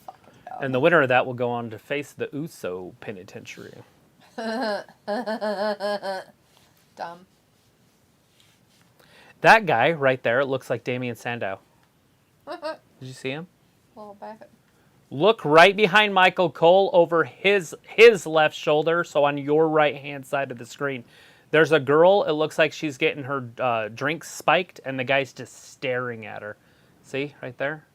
Fucking dumb. And the winner of that will go on to face the Uso Penitentiary. Dumb. That guy right there looks like Damian Sandow. Did you see him? A little bit. Look right behind Michael Cole over his left shoulder, so on your right-hand side of the screen. There's a girl, it looks like she's getting her drink spiked, and the guy's just staring at her. See, right there?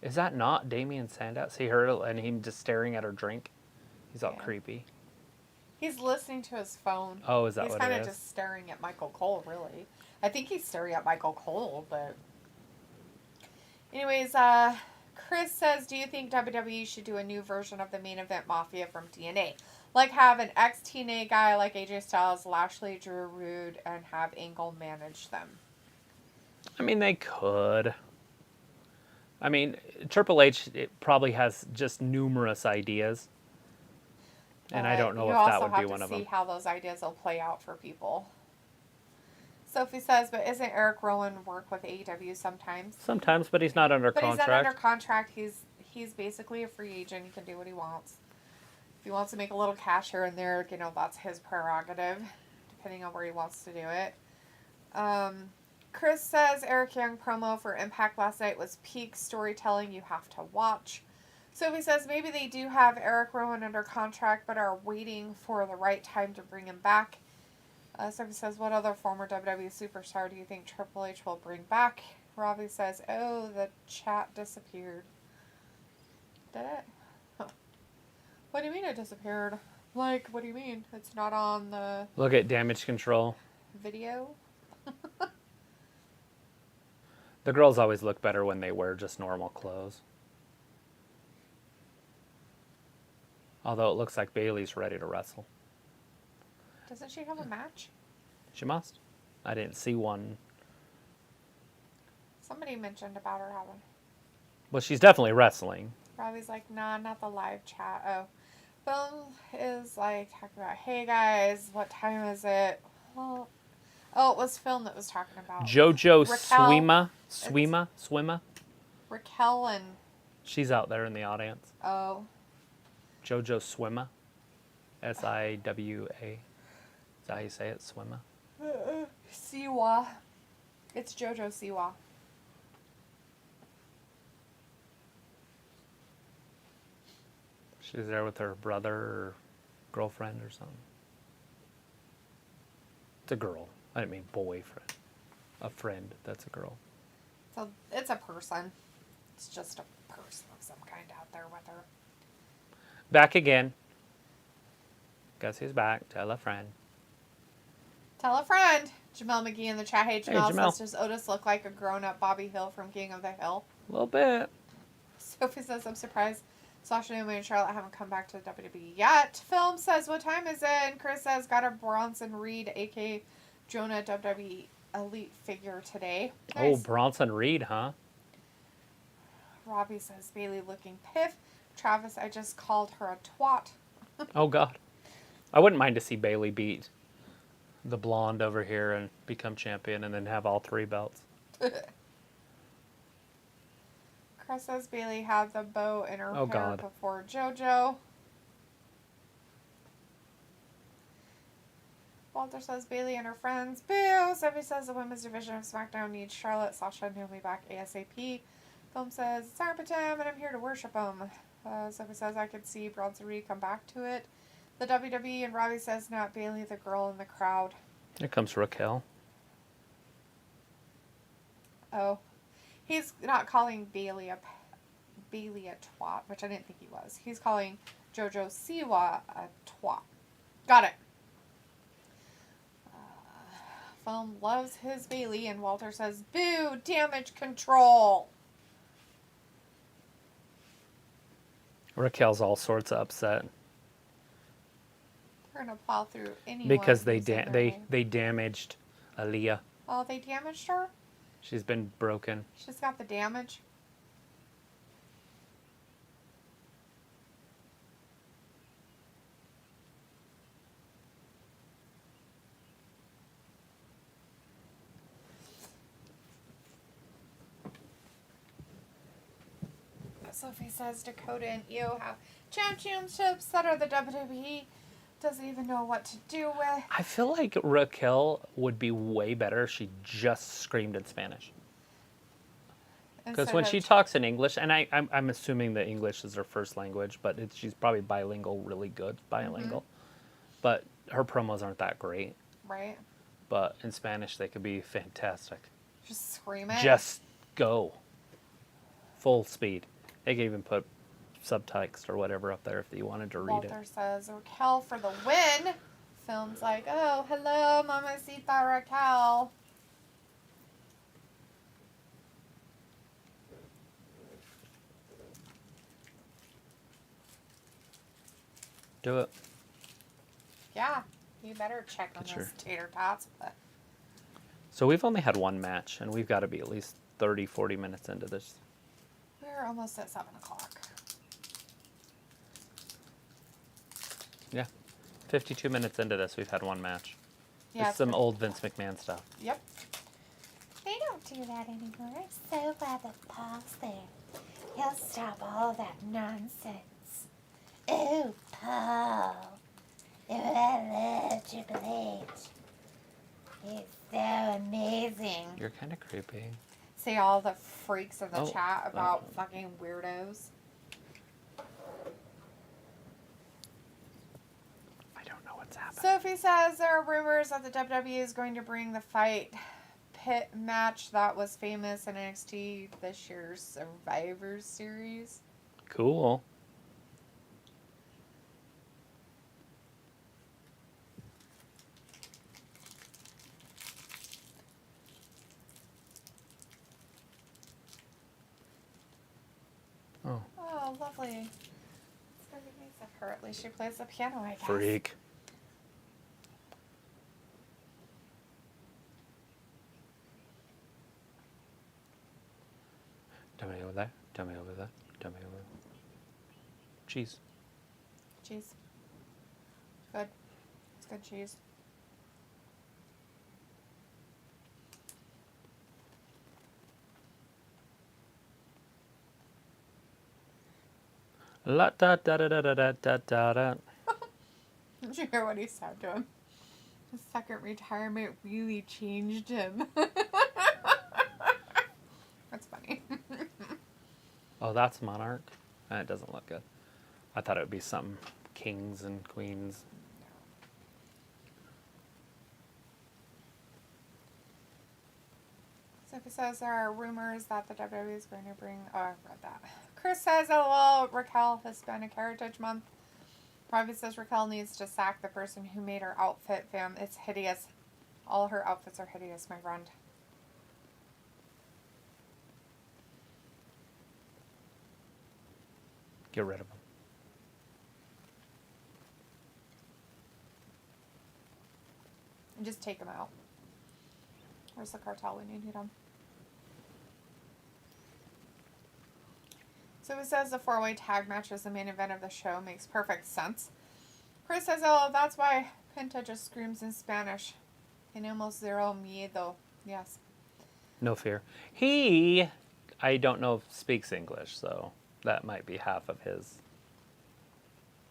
Is that not Damian Sandow? See her, and him just staring at her drink? He's all creepy. He's listening to his phone. Oh, is that he's what kind it of is? just staring at Michael Cole, really. I think he's staring at Michael Cole, but... Anyways, Chris says, do you think WWE should do a new version of the main event Mafia from TNA? Like have an ex-TNA guy like AJ Styles, Lashley, Drew Rude, and have Angle manage them. I mean, they could. I mean, Triple H probably has just numerous ideas. And I don't know if that would be one of them. You also have to see how those ideas will play out for people. Sophie says, but isn't Eric Rowan work with AEW sometimes? Sometimes, but he's not under contract. He's not under contract. He's basically a free agent. He can do what he wants. If he wants to make a little cash here and there, you know, that's his prerogative, depending on where he wants to do it. Chris says, Eric Young promo for Impact last night was peak storytelling you have to watch. Sophie says, maybe they do have Eric Rowan under contract, but are waiting for the right time to bring him back. Sophie says, what other former WWE superstar do you think Triple H will bring back? Robbie says, oh, the chat disappeared. Did it? Huh. What do you mean it disappeared? Like, what do you mean? It's not on the Look at Damage Control. video? The girls always look better when they wear just normal clothes. Although it looks like Bayley's ready to wrestle. Doesn't she have a match? She must. I didn't see one. Somebody mentioned about her having. Well, she's definitely wrestling. Robbie's like, nah, not the live chat. Oh. Phil is like talking about, hey guys, what time is it? Well, oh, it was Phil that was talking about. JoJo Raquel. Swimmer. Raquel and. She's out there in the audience. Oh. JoJo Swimmer. S-I-W-A. Is that how you say it? Swimmer? Siwa. It's JoJo Siwa. She's there with her brother or girlfriend or something. It's a girl. I didn't mean boyfriend. A friend. That's a girl. So it's a person. It's just a person of some kind out there with her. Back again. Guess who's back? Tell a friend. Tell a friend. Jamel McGee in the chat. Hey, Jamel, Jamel. says, does Otis look like a grown-up Bobby Hill from King of the Hill? A little bit. Sophie says, I'm surprised Sasha, Naomi, and Charlotte haven't come back to the WWE yet. Film says, what time is it? And Chris says, got a Bronson Reed, a.k.a. Jonah, WWE Elite figure today. Nice. Oh, Bronson Reed, huh? Robbie says, Bayley looking piff. Travis, I just called her a twat. Oh, God. I wouldn't mind to see Bayley beat the blonde over here and become champion and then have all 3 belts. Chris says Bayley had the bow in her hair God. before JoJo. Walter says Bayley and her friends. Boo! Sophie says the women's division of SmackDown needs Charlotte, Sasha, and Naomi back ASAP. Film says it's Arbitum and I'm here to worship him. Sophie says I could see Bronson Reed come back to it. The WWE and Robbie says not Bayley, the girl in the crowd. Here comes Raquel. Oh. He's not calling Bayley a twat, which I didn't think he was. He's calling JoJo Siwa a twat. Got it. Foam loves his Bayley, and Walter says, boo, damage control. Raquel's all sorts of upset. We're going to plow through anyone. Because they who's in their name. damaged Aaliyah. Oh, they damaged her? She's been broken. She's got the damage. Sophie says Dakota and Io have championships that are the WWE doesn't even know what to do with. I feel like Raquel would be way better if she just screamed in Spanish. Because when she talks in English, and I'm assuming that English is her first language, but she's probably bilingual, really good bilingual. Mm-hmm. But her promos aren't that great. Right. But in Spanish, they could be fantastic. Just scream it. Just go. Full speed. They can even put subtext or whatever up there if you wanted to read it. Walter says Raquel for the win. Film's like, oh, hello, Mamacita Raquel. Do it. Yeah, you better check on those tater tots. But... So we've only had one match, and we've got to be at least 30, 40 minutes into this. We're almost at 7 o'clock. Yeah. 52 minutes into this, we've had one match. Yeah, it's some old Vince McMahon stuff. Yep. They don't do that anymore. I'm so glad that Paul's there. He'll stop all that nonsense. Oh, Paul. Oh, I love Triple H. He's so amazing. You're kind of creepy. See all the freaks in the chat about fucking weirdos. I don't know what's happening. Sophie says there are rumors that the WWE is going to bring the fight pit match that was famous in NXT this year's Survivor Series. Cool. Oh, lovely. It's very nice of her. At least she plays the piano, I guess. Freak. Dummy over there. Dummy over there. Dummy over there. Cheese. Cheese. Good. It's good cheese. La da da da da da da da da da. Did you hear what he said to him? His second retirement really changed him. That's funny. Oh, that's Monarch? It doesn't look good. I thought it would be some kings and queens. Sophie says there are rumors that the WWE is going to bring... Oh, I read that. Chris says, oh, well, Raquel, Hispanic Heritage Month. Private says Raquel needs to sack the person who made her outfit, fam. It's hideous. All her outfits are hideous, my friend. Get rid of them. And just take them out. Where's the cartel? We need them. So it says the 4-way tag match is the main event of the show. Makes perfect sense. Chris says, oh, that's why Penta just screams in Spanish. Tenemos zero miedo. Yes. No fear. I don't know if speaks English, so that might be half of his.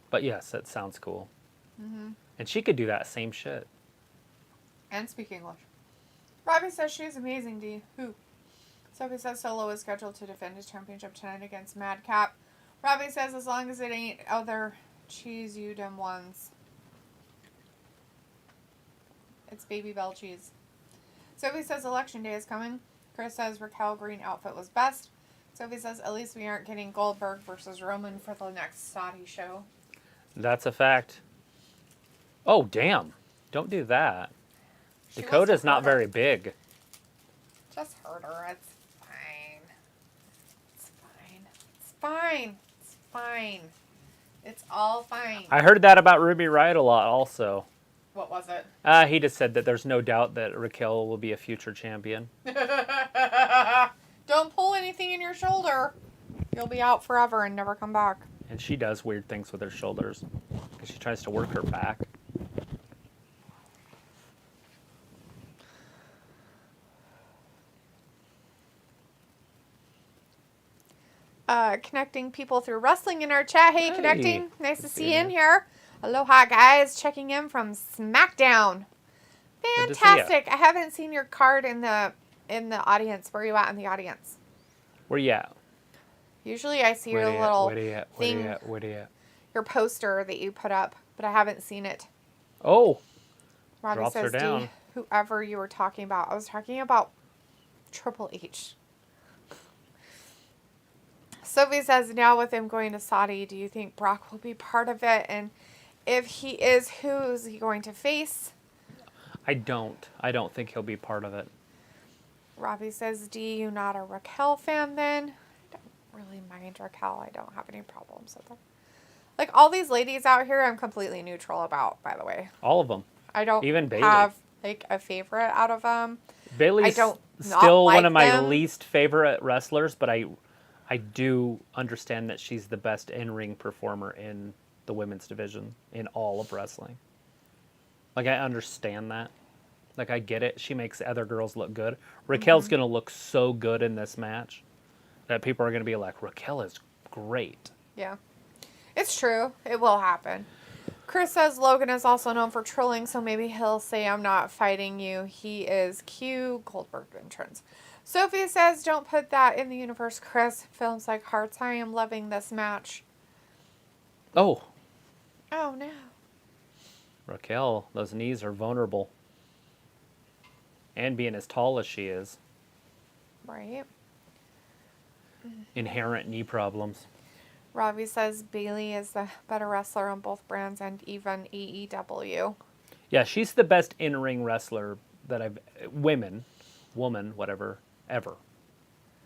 But yes, it sounds cool. Mm-hmm. And she could do that same shit. And speak English. Robbie says she's amazing, D. Who? Sophie says Solo is scheduled to defend his championship tonight against Madcap. Robbie says as long as it ain't other cheese you dumb ones. It's Baby Bell cheese. Sophie says election day is coming. Chris says Raquel green outfit was best. Sophie says at least we aren't getting Goldberg versus Roman for the next Saudi show. That's a fact. Oh, damn. Don't do that. Dakota's not very big. Just hurt her. It's fine. It's fine. It's fine. It's fine. It's all fine. I heard that about Ruby Riott a lot also. What was it? He just said that there's no doubt that Raquel will be a future champion. Don't pull anything in your shoulder. You'll be out forever and never come back. And she does weird things with her shoulders because she tries to work her back. Connecting people through wrestling in our chat. Hey, Hey. connecting. Nice to Good see seeing you in you. here. Aloha, guys. Checking in from Smackdown. Good to see ya. Fantastic. I haven't seen your card in the audience. Where are you at in the audience? Where you at? Usually I see your Where you at? little Where you at? Where you thing, at? Where you at? your poster that you put up, but I haven't seen it. Oh, Robbie Drops her says, down. D, whoever you were talking about. I was talking about Triple H. Sophie says, now with him going to Saudi, do you think Brock will be part of it? And if he is, who is he going to face? I don't think he'll be part of it. Robbie says, D, you not a Raquel fan then? I don't really mind Raquel. I don't have any problems with her. Like, all these ladies out here, I'm completely neutral about, by the way. All of them. I don't Even Bayley. have, like, a favorite out of them. Bailey's don't not still like one of my them. least favorite wrestlers, but I do understand that she's the best in-ring performer in the women's division in all of wrestling. Like, I understand that. Like, I get it. She makes other girls look good. Raquel's going to look so good in this match that people are going to be like, Raquel is great. Yeah. It's true. It will happen. Chris says Logan is also known for trolling, so maybe he'll say, I'm not fighting you. He is Q Goldberg entrance. Sophie says, don't put that in the universe, Chris. Films like Hearts. I am loving this match. Oh, Oh, no. Raquel, those knees are vulnerable. And being as tall as she is, Right. inherent knee problems. Robbie says Bailey is the better wrestler on both brands and even AEW. Yeah, she's the best in-ring wrestler that woman, whatever, ever.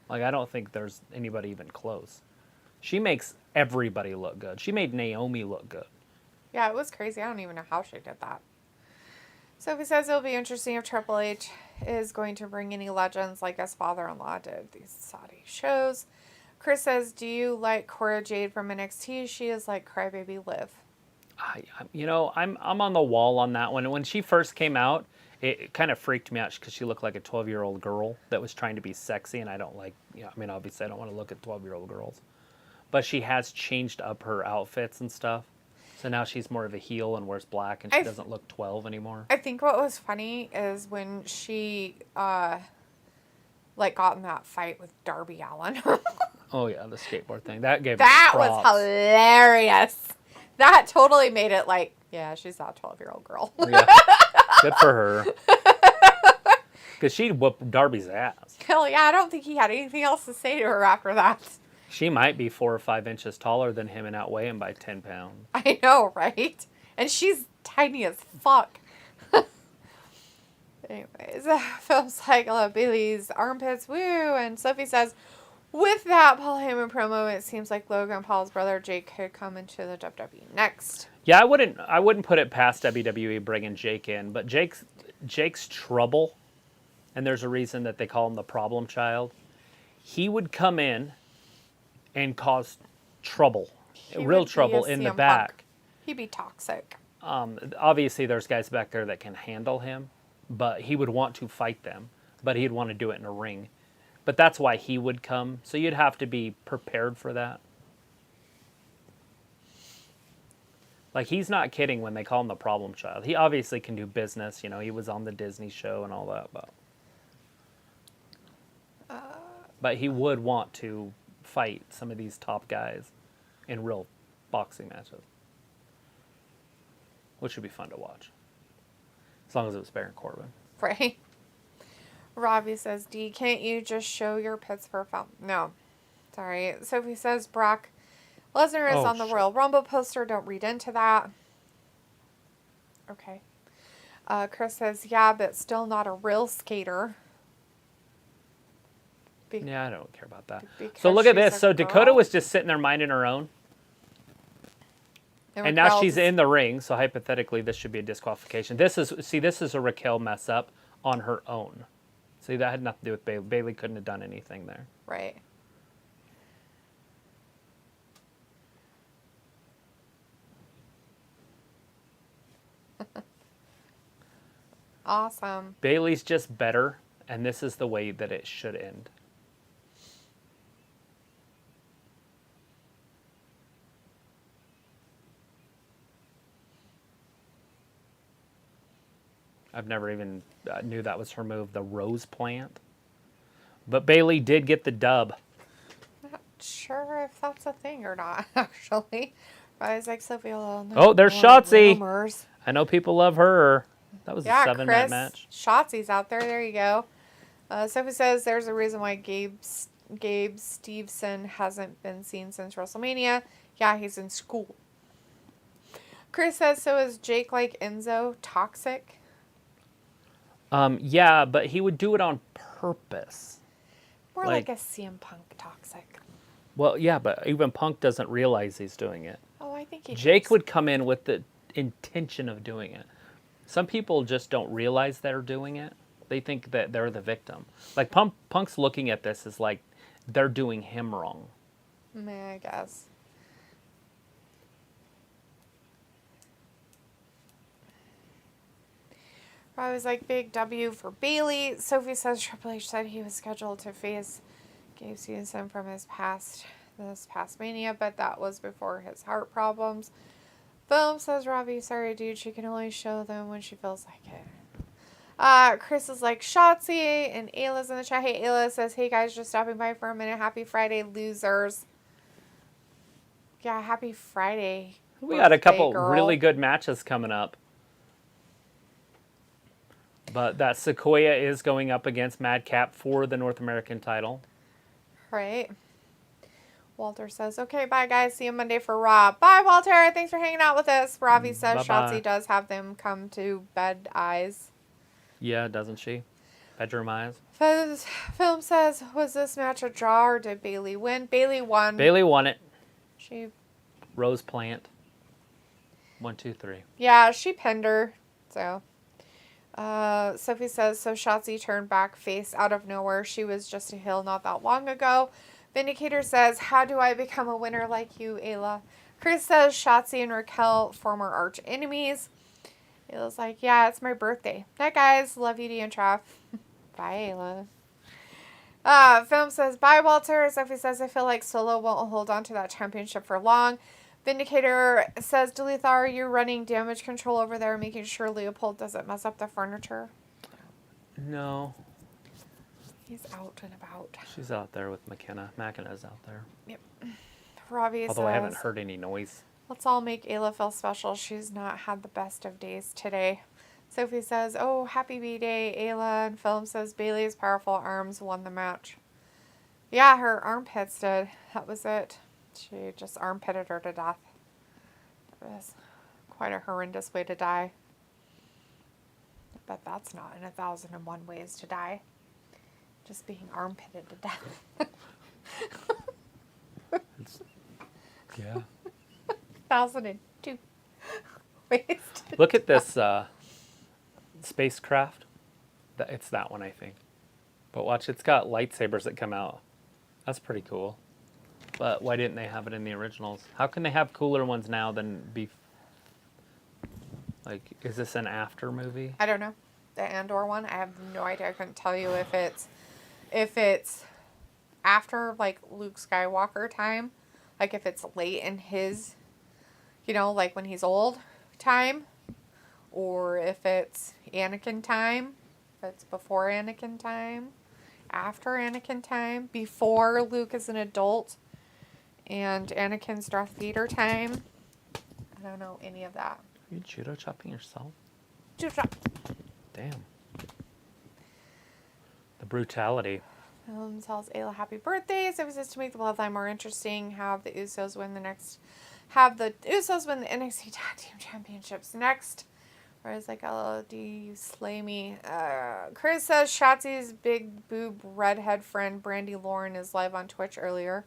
Like, I don't think there's anybody even close. She makes everybody look good. She made Naomi look good. Yeah, it was crazy. I don't even know how she did that. Sophie says it'll be interesting if Triple H is going to bring any legends like his father-in-law did these Saudi shows. Chris says, do you like Cora Jade from NXT? She is like Crybaby Liv. I'm on the wall on that one. When she first came out, it kind of freaked me out because she looked like a 12-year-old girl that was trying to be sexy, and I don't like, obviously I don't want to look at 12-year-old girls. But she has changed up her outfits and stuff. So now she's more of a heel and wears black, and she doesn't look 12 anymore. I think what was funny is when she, got in that fight with Darby Allin. Oh, yeah, the skateboard thing. That gave That her was props. hilarious. That totally made it like, yeah, she's not a 12-year-old girl. Yeah. Good for her. Because she whooped Darby's ass. Hell yeah, I don't think he had anything else to say to her after that. She might be 4 or 5 inches taller than him and outweigh him by 10 pounds. I know, right? And she's tiny as fuck. Anyways, films like Bailey's armpits, woo. And Sophie says, with that Paul Heyman promo, it seems like Logan Paul's brother Jake could come into the WWE next. Yeah, I wouldn't put it past WWE bringing Jake in, but Jake's trouble, and there's a reason that they call him the problem child. He would come in and cause trouble, real trouble in the back. He'd be toxic. Obviously, there's guys back there that can handle him, but he would want to fight them, but he'd want to do it in a ring. But that's why he would come, so you'd have to be prepared for that. Like, he's not kidding when they call him the problem child. He obviously can do business. He was on the Disney show and all that, but he would want to fight some of these top guys in real boxing matches, which would be fun to watch, as long as it was Baron Corbin. Right? Robbie says, D, can't you just show your Pittsburgh film? No. Sorry. Sophie says, Brock Lesnar is on the Royal Rumble poster. Don't read into that. Okay. Chris says, yeah, but still not a real skater. Yeah, I don't care about that. Because So look at she's this. a So Dakota girl. was just sitting there minding her own. And now she's in the ring, so hypothetically this should be a disqualification. This is a Raquel mess up on her own. See, that had nothing to do with Bayley. Bayley couldn't have done anything there. Right. Awesome. Bayley's just better, and this is the way that it should end. I've never even knew that was her move, the rose plant. But Bayley did get the dub. Not sure if that's a thing or not, actually. Rise like Sophia. Oh, there's Shotzi. Rumors. I know people love her. That was a Yeah, 7-minute Chris. match. Shotzi's out there. There you go. Sophie says there's a reason why Gabe Steveson hasn't been seen since WrestleMania. Yeah, he's in school. Chris says, so is Jake like Enzo toxic? Yeah, but he would do it on purpose. More like a CM Punk toxic. Well, yeah, but even Punk doesn't realize he's doing it. Oh, I think he Jake does. would come in with the intention of doing it. Some people just don't realize they're doing it. They think that they're the victim. Like Punk's looking at this as like they're doing him wrong. I guess. I was like, big W for Bayley. Sophie says Triple H said he was scheduled to face Gabe Stevenson from this past Mania, but that was before his heart problems. Film says, Robbie, sorry, dude, she can only show them when she feels like it. Chris is like, Shotzi, and Ayla's in the chat. Hey, Ayla says, hey, guys, just stopping by for a minute. Happy Friday, losers. Yeah, happy Friday. We got a couple girl. really good matches coming up. But that Sequoia is going up against Madcap for the North American title. Right. Walter says, okay, bye, guys. See you Monday for Raw. Bye, Walter. Thanks for hanging out with us. Ravi says Bye-bye. Shotzi does have them come to bed eyes. Yeah, doesn't she? Bedroom eyes. Film says, was this match a draw or did Bayley win? Bayley won. Bayley won it. She, Rose plant. 1, 2, 3. yeah, she pinned her. So, Sophie says, so Shotzi turned back face out of nowhere. She was just a heel not that long ago. Vindicator says, how do I become a winner like you, Ayla? Chris says, Shotzi and Raquel, former arch enemies. Ayla's like, yeah, it's my birthday. Night, guys. Love you, D and Trav. Bye, Ayla. Film says, bye, Walter. Sophie says, I feel like Solo won't hold on to that championship for long. Vindicator says, Duluth, are you running damage control over there, making sure Leopold doesn't mess up the furniture? No. He's out and about. She's out there with McKenna. McKenna's out there. Yep. Robbie Although says, I haven't heard any noise. let's all make Ayla feel special. She's not had the best of days today. Sophie says, oh, happy B-Day, Ayla. And Film says, Bayley's powerful arms won the match. Yeah, her armpits did. That was it. She just armpitted her to death. It was quite a horrendous way to die. But that's not in 1,001 ways to die. Just being armpitted to death. Yeah. 1,002 ways to Look at this spacecraft. It's that one, I think. But watch, it's got lightsabers that come out. That's pretty cool. But why didn't they have it in the originals? How can they have cooler ones now than like, is this an after movie? I don't know. The Andor one, I have no idea. I couldn't tell you if it's after like Luke Skywalker time, like if it's late in his, like when he's old time, or if it's Anakin time, if it's before Anakin time, after Anakin time, before Luke is an adult, and Anakin's Darth Vader time. I don't know any of that. Are you judo chopping yourself? Damn. The brutality. Tells Ayla happy birthday. So it says to make the bloodline more interesting, have the Usos win the NXT Tag Team Championships next. Or is like, oh, do you slay me? Chris says Shotzi's big boob redhead friend Brandy Lauren is live on Twitch earlier.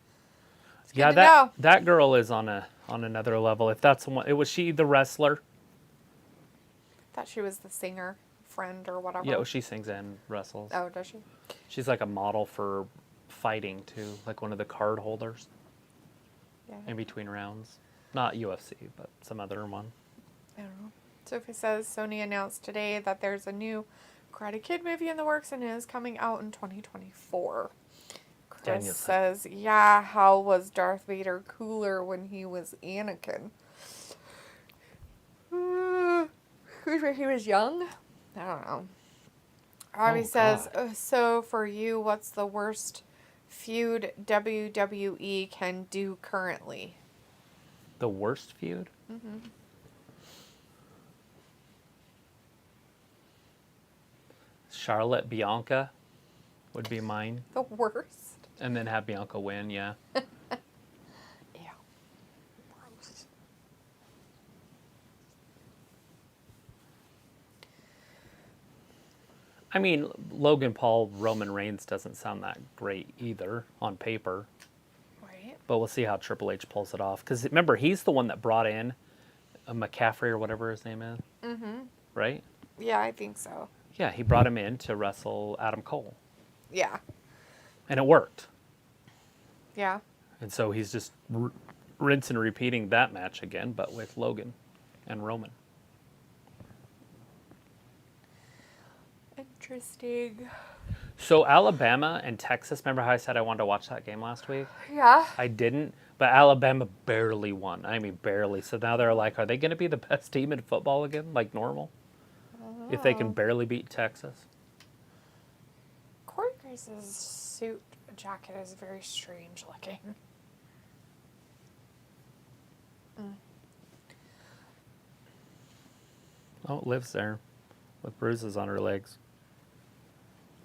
It's good to know. that girl is on another level. If that's one, was she the wrestler? Thought she was the singer friend or whatever. Yeah, well, she sings and wrestles. Oh, does she? She's like a model for fighting too, like one of the card holders Yeah. in between rounds. Not UFC, but some other one. I don't know. Sophie says Sony announced today that there's a new Karate Kid movie in the works and it is coming out in 2024. Chris Daniel. says, yeah, how was Darth Vader cooler when he was Anakin? When he was young? I don't know. Robbie says, so for you, what's the worst feud WWE can do currently? The worst feud? Mm-hmm. Charlotte Bianca would be mine. The worst? And then have Bianca win, yeah. Yeah. I mean, Logan Paul, Roman Reigns doesn't sound that great either on paper. Right. But we'll see how Triple H pulls it off. Because remember, he's the one that brought in McCaffrey or whatever his name is. Mm-hmm. Right? Yeah, I think so. Yeah, he brought him in to wrestle Adam Cole. Yeah. And it worked. Yeah. And so he's just rinse and repeating that match again, but with Logan and Roman. Interesting. So Alabama and Texas, remember how I said I wanted to watch that game last week? Yeah. I didn't, but Alabama barely won. I mean, barely. So now they're like, are they going to be the best team in football again, like normal? If they can barely beat Texas? Corey Grace's suit jacket is very strange looking. Oh, it lives there with bruises on her legs.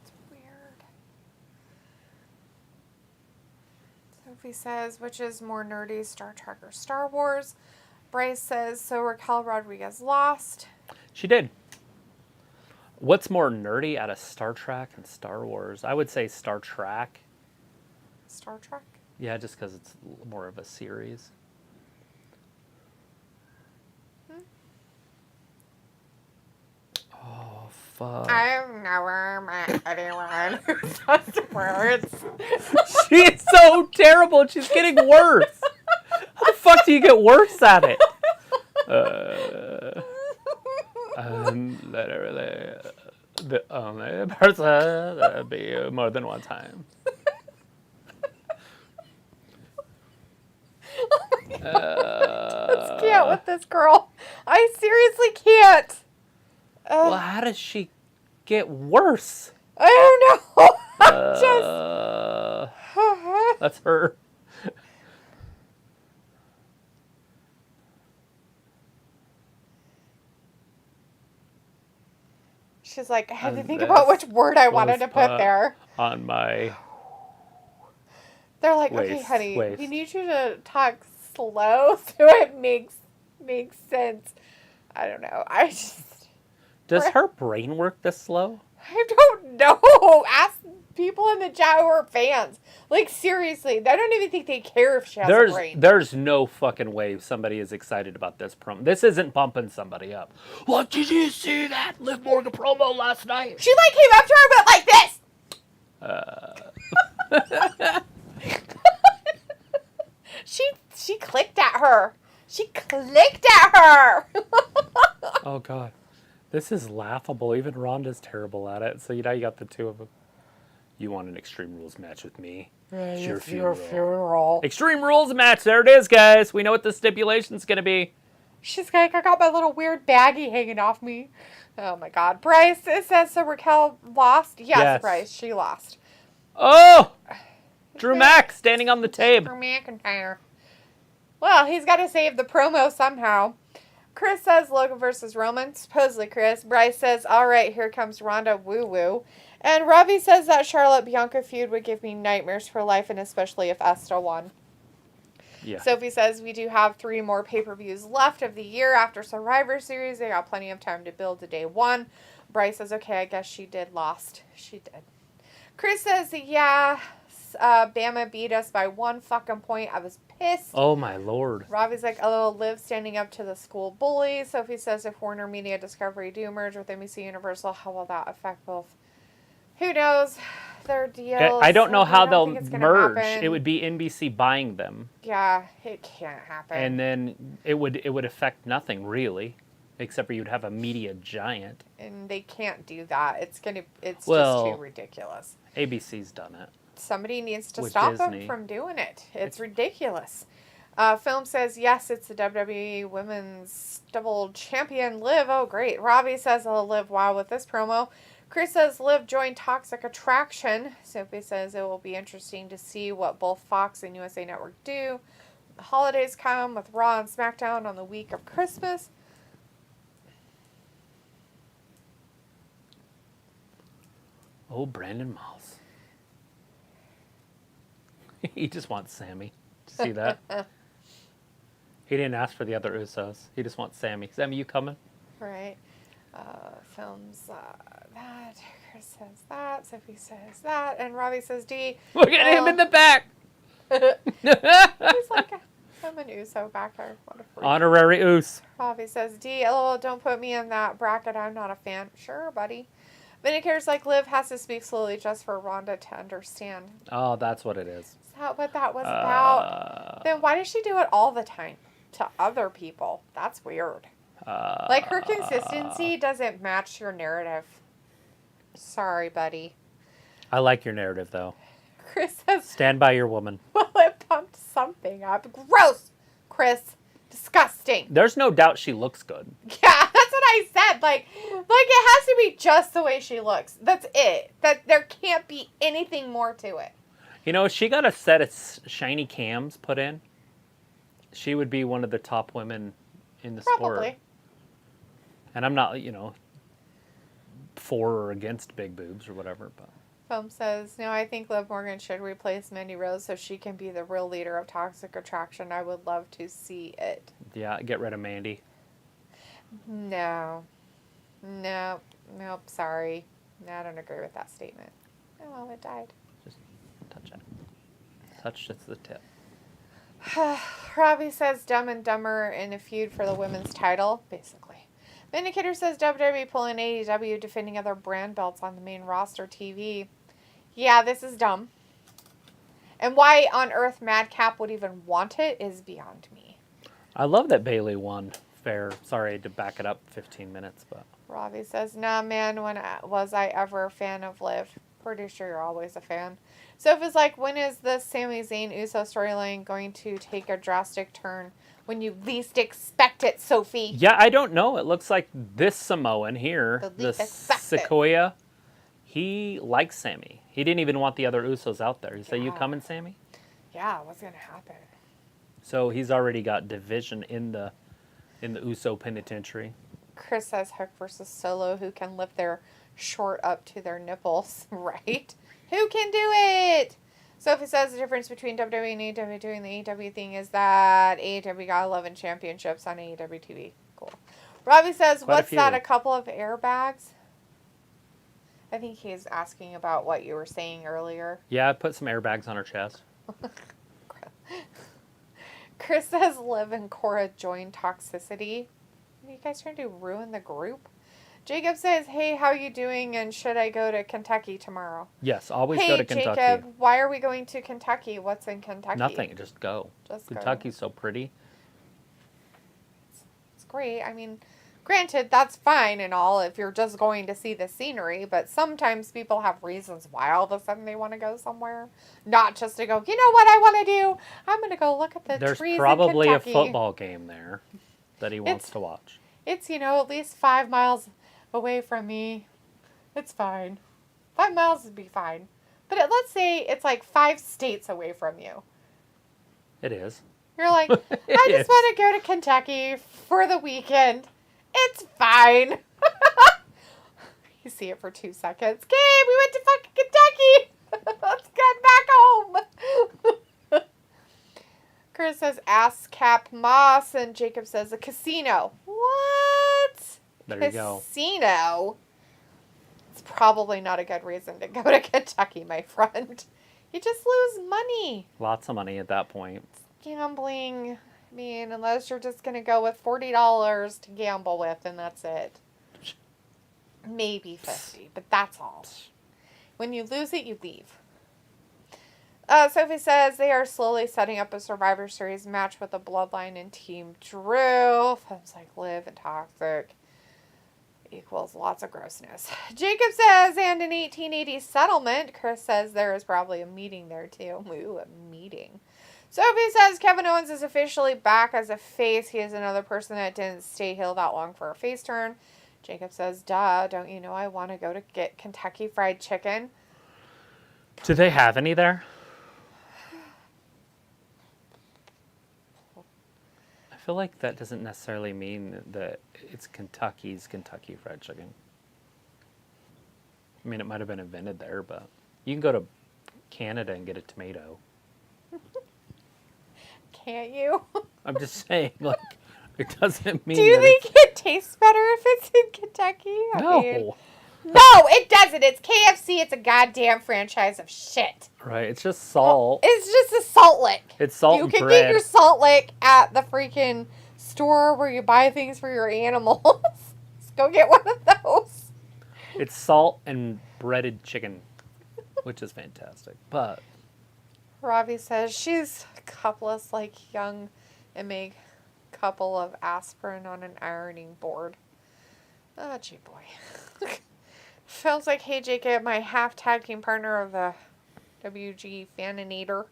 It's weird. Sophie says, which is more nerdy, Star Trek or Star Wars? Bryce says, so Raquel Rodriguez lost. She did. What's more nerdy out of Star Trek and Star Wars? I would say Star Trek. Star Trek? Yeah, just because it's more of a series. Oh, fuck. I've never met anyone who does words. She's so terrible. She's getting worse. How the fuck do you get worse at it? Literally, the only person that'd be more than one time. I can't with this girl. I seriously can't. Well, how does she get worse? I don't know. That's her. She's like, I had to And think about which word I wanted was to put there. On my... They're like, okay, waist, honey, waist. we need you to talk slow so it makes sense. I don't know. Does her brain work this slow? I don't know. Ask people in the chat who are fans. Like, seriously, I don't even think they care if she has a brain. There's no fucking way somebody is excited about this promo. This isn't pumping somebody up. What, did you see that Liv Morgan promo last night? She, like, came up to her and went like this. She clicked at her. She clicked at her. Oh, God. This is laughable. Even Rhonda's terrible at it. So now you got the two of them. You want an Extreme Rules match with me? It's your funeral. Extreme Rules match. There it is, guys. We know what the stipulation's going to be. She's like, I got my little weird baggie hanging off me. Oh, my God. Bryce, it says, so Raquel lost? Yes, Bryce, she lost. Oh! Drew Mack standing on the table. Drew McIntyre. Well, he's got to save the promo somehow. Chris says Logan versus Roman. Supposedly Chris. Bryce says, all right, here comes Ronda. Woo-woo. And Robbie says that Charlotte-Bianca feud would give me nightmares for life, and especially if Esta won. Yeah. Sophie says we do have 3 more pay-per-views left of the year after Survivor Series. They got plenty of time to build to day 1. Bryce says, okay, I guess she did lost. She did. Chris says, yeah, Bama beat us by 1 fucking point. I was pissed. Oh my lord. Robbie's like, a little Liv standing up to the school bully. Sophie says, if Warner Media Discovery do merge with NBC Universal, how will that affect both? Who knows? Their deals. I don't know how I don't they'll think it's gonna merge. happen. It would be NBC buying them, Yeah, it can't happen. and then it would affect nothing really, except for you'd have a media giant. And they can't do that. It's just Well, too ridiculous. ABC's done it. Somebody needs to With stop them Disney. from doing it. It's ridiculous. Film says, yes, it's the WWE Women's Double Champion, Liv. Oh, great. Robbie says, I'll live wow with this promo. Chris says, Liv joined Toxic Attraction. Sophie says, it will be interesting to see what both Fox and USA Network do. The holidays come with Raw and SmackDown on the week of Christmas. Oh, Brandon Moss. He just wants Sammy. Did you see that? He didn't ask for the other Usos. He just wants Sammy. Sammy, you coming? Right. Films that. Chris says that. Sophie says that. And Robbie says D. Look at him in the back. He's like, I'm an Uso back there. What a freak. Honorary Us. Robbie says D. LOL, don't put me in that bracket. I'm not a fan. Sure, buddy. Vindicator's like, Liv has to speak slowly just for Rhonda to understand. Oh, that's what it is. Is that what that was about? Then why does she do it all the time to other people? That's weird. Like, her consistency doesn't match your narrative. Sorry, buddy. I like your narrative, though. Chris says, Stand by your woman. well, it pumped something up. Gross, Chris. Disgusting. There's no doubt she looks good. Yeah, that's what I said. Like it has to be just the way she looks. That's it. That there can't be anything more to it. You know, if she got a set of shiny cams put in, she would be one of the top women in the Probably. sport. And I'm not, for or against big boobs or whatever, but Film says, no, I think Liv Morgan should replace Mandy Rose so she can be the real leader of Toxic Attraction. I would love to see it. yeah, get rid of Mandy. No. Nope, sorry. No, I don't agree with that statement. Oh, it died. Just touch it. Touch just the tip. Robbie says Dumb and Dumber in a feud for the women's title, basically. Vindicator says WWE pulling AEW defending other brand belts on the main roster TV. Yeah, this is dumb. And why on earth Madcap would even want it is beyond me. I love that Bailey won fair. Sorry to back it up 15 minutes, but Robbie says, nah, man, when was I ever a fan of Liv? Pretty sure you're always a fan. Sophie's like, when is this Sami Zayn Uso storyline going to take a drastic turn? When you least expect it, Sophie. yeah, I don't know. It looks like this Samoan here, the least expected. Sequoia, he likes Sammy. He didn't even want the other Usos out there. He said, you Yeah. coming, Sammy? Yeah, what's going to happen? So he's already got division in the Uso penitentiary. Chris says Hook versus Solo, who can lift their short up to their nipples, right? Who can do it? Sophie says the difference between WWE and AEW doing the AEW thing is that AEW got 11 championships on AEW TV. Cool. Robbie says, Quite a what's that, few. a couple of airbags? I think he's asking about what you were saying earlier. Yeah, I put some airbags on her chest. Chris says Liv and Cora join Toxicity. Are you guys trying to ruin the group? Jacob says, hey, how you doing? And should I go to Kentucky tomorrow? Yes, always Hey, go to Kentucky. Jacob, why are we going to Kentucky? What's in Kentucky? Nothing, just go. Just go. Kentucky's so pretty. It's great. I mean, granted, that's fine and all if you're just going to see the scenery, but sometimes people have reasons why all of a sudden they want to go somewhere. Not just to go, you know what I want to do? I'm going to go look at the There's trees probably in a Kentucky. football game there that he wants to watch. It's, at least 5 miles away from me. It's fine. 5 miles would be fine. But let's say it's like 5 states away from you. It is. You're like, I It just is. want to go to Kentucky for the weekend. It's fine. You see it for 2 seconds. Okay, we went to fucking Kentucky. Let's get back home. Chris says, ask Cap Moss. And Jacob says, a casino. What? There you go. Casino? It's probably not a good reason to go to Kentucky, my friend. You just lose money. Lots of money at that point. gambling. I mean, unless you're just going to go with $40 to gamble with, and that's it. Maybe 50, but that's all. When you lose it, you leave. Sophie says they are slowly setting up a Survivor Series match with the Bloodline and Team Drew. Films like Liv and Toxic equals lots of grossness. Jacob says, and an 1880 settlement. Chris says there is probably a meeting there too. Ooh, a meeting. Sophie says Kevin Owens is officially back as a face. He is another person that didn't stay heel that long for a face turn. Jacob says, duh, don't you know I want to go to get Kentucky Fried Chicken? Do they have any there? I feel like that doesn't necessarily mean that it's Kentucky's Kentucky Fried Chicken. I mean, it might have been invented there, but you can go to Canada and get a tomato. Can't you? I'm just saying, like, it doesn't mean Do you that think it tastes better if it's in Kentucky? No. No, it doesn't. It's KFC. It's a goddamn franchise of shit. Right, it's just salt. It's just a salt lick. It's salt You and can bread. get your salt lick at the freaking store where you buy things for your animals. Just go get one of those. It's salt and breaded chicken, which is fantastic. But Robbie says she's cupless like young and make a couple of aspirin on an ironing board. Oh, gee boy. Feels like, hey, Jacob, my half tag team partner of the WG Faninator.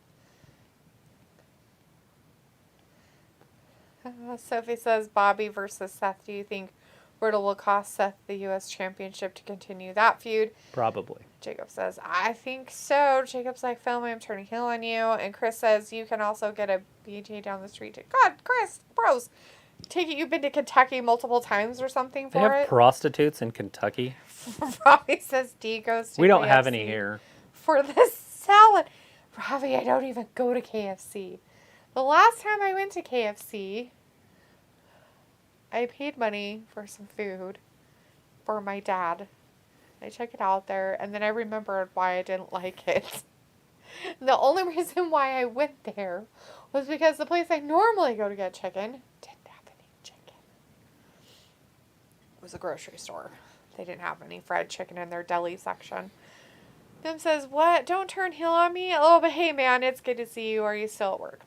Sophie says Bobby versus Seth. Do you think Riddle will cost Seth the U.S. Championship to continue that feud? probably. Jacob says, I think so. Jacob's like, Phil, I'm turning heel on you. And Chris says, you can also get a BJ down the street. God, Chris, bros. Take it you've been to Kentucky multiple times or something They for have it? prostitutes in Kentucky. Robbie says D goes to We don't KFC have any here. for the salad. Robbie, I don't even go to KFC. The last time I went to KFC, I paid money for some food for my dad. I took it out there, and then I remembered why I didn't like it. The only reason why I went there was because the place I normally go to get chicken didn't have any chicken. It was a grocery store. They didn't have any fried chicken in their deli section. Them says, what? Don't turn heel on me? Oh, but hey, man, it's good to see you. Are you still at work?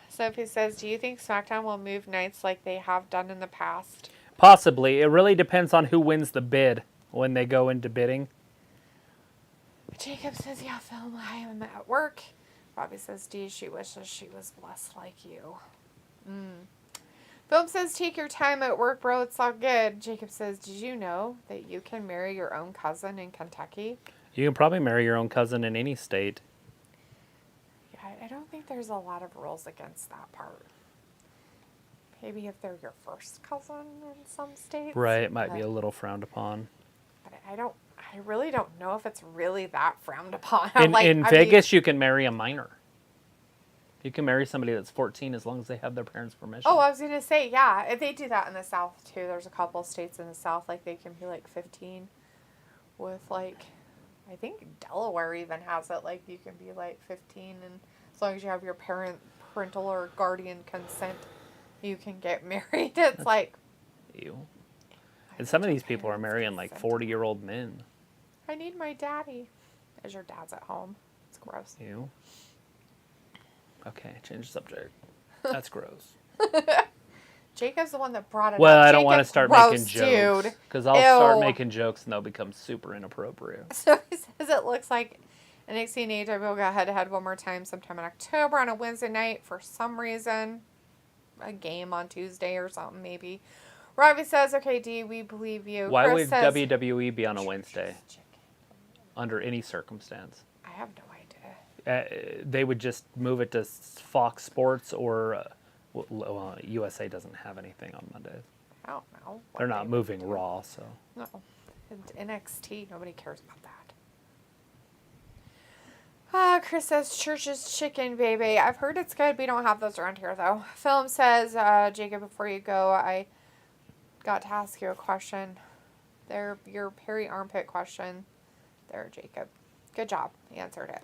Sophie says, do you think SmackDown will move nights like they have done in the past? Possibly. It really depends on who wins the bid when they go into bidding. Jacob says, yeah, Phil, I am at work. Robbie says, D, she wishes she was blessed like you. Phil says, take your time at work, bro. It's all good. Jacob says, did you know that you can marry your own cousin in Kentucky? You can probably marry your own cousin in any state. Yeah, I don't think there's a lot of rules against that part. Maybe if they're your first cousin in some states. Right, it might be but- a little frowned upon. But I really don't know if it's really that frowned upon. In Vegas, you can marry a minor. You can marry somebody that's 14 as long as they have their parents' permission. Oh, I was going to say, yeah, if they do that in the South, too. There's a couple of states in the South, like, they can be, like, 15 with, like, I think Delaware even has it. Like, you can be, like, 15, and as long as you have your parental or guardian consent, you can get married. It's like... Ew. And some of these people are marrying, like, 40-year-old men. I need my daddy. As your dad's at home. It's gross. Ew. Okay, change the subject. That's gross. Jacob's the one that brought it up. Well, I don't want to Jacob, start gross, making jokes. dude. Because I'll start Ew. making jokes and they'll become super inappropriate. So he says it looks like NXT and AEW will go head-to-head one more time sometime in October on a Wednesday night for some reason. A game on Tuesday or something, maybe. Robbie says, okay, D, we believe you. Why Chris would says, WWE be on a Wednesday? Under any circumstance. I have no idea. They would just move it to Fox Sports or USA doesn't have anything on Mondays. I don't know. what They're not they moving would do. Raw, so. No. And NXT, nobody cares about that. Chris says, Church's Chicken, baby. I've heard it's good. We don't have those around here, though. Film says, Jacob, before you go, I got to ask you a question. Your Perry armpit question. There, Jacob. Good job. He answered it.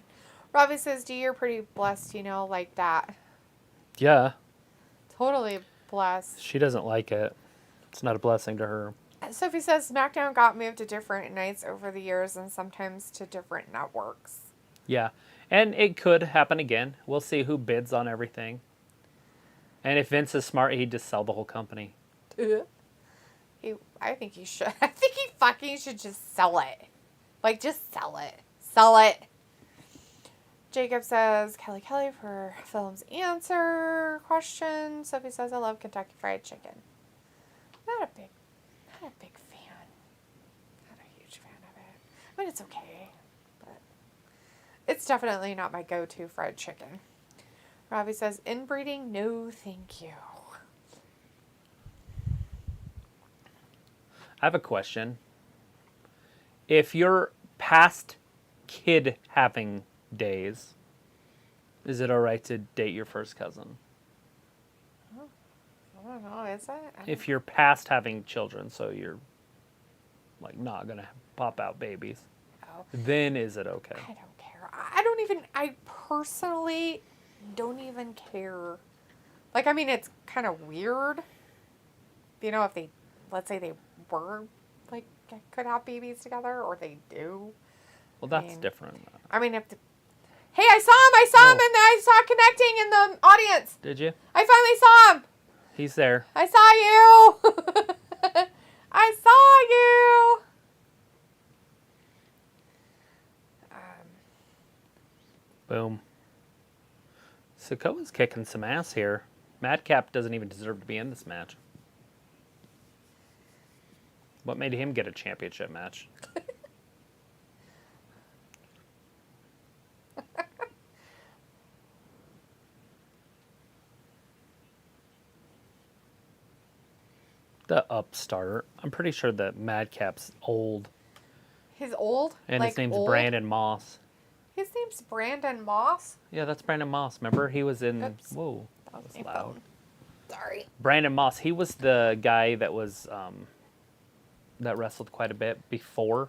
Robbie says, D, you're pretty blessed, like that. Yeah. Totally blessed. She doesn't like it. It's not a blessing to her. Sophie says, SmackDown got moved to different nights over the years and sometimes to different networks. Yeah. And it could happen again. We'll see who bids on everything. And if Vince is smart, he'd just sell the whole company. I think he should. I think he fucking should just sell it. Just sell it. Sell it. Jacob says, Kelly for Phil's answer question. Sophie says, I love Kentucky Fried Chicken. Not a big fan. Not a huge fan of it. I mean, it's okay. But it's definitely not my go-to fried chicken. Robbie says, inbreeding, no thank you. I have a question. If you're past kid having days, is it alright to date your first cousin? I don't know, is it? If you're past having children, so you're not gonna pop out babies, then is it okay? I don't care. I personally don't even care. It's kind of weird. If they, let's say they were, could have babies together, or they do. Well, that's different. Hey, I saw him, and I saw connecting in the audience. Did you? I finally saw him. He's there. I saw you. I saw you. Boom. Sikoa's kicking some ass here. Madcap doesn't even deserve to be in this match. What made him get a championship match? The upstart. I'm pretty sure that Madcap's old. He's old? And his name's Brandon Moss. His name's Brandon Moss? Yeah, that's Brandon Moss. Remember? He was in... Oops. Whoa. That was loud. Sorry. Brandon Moss. He was the guy that was... that wrestled quite a bit before.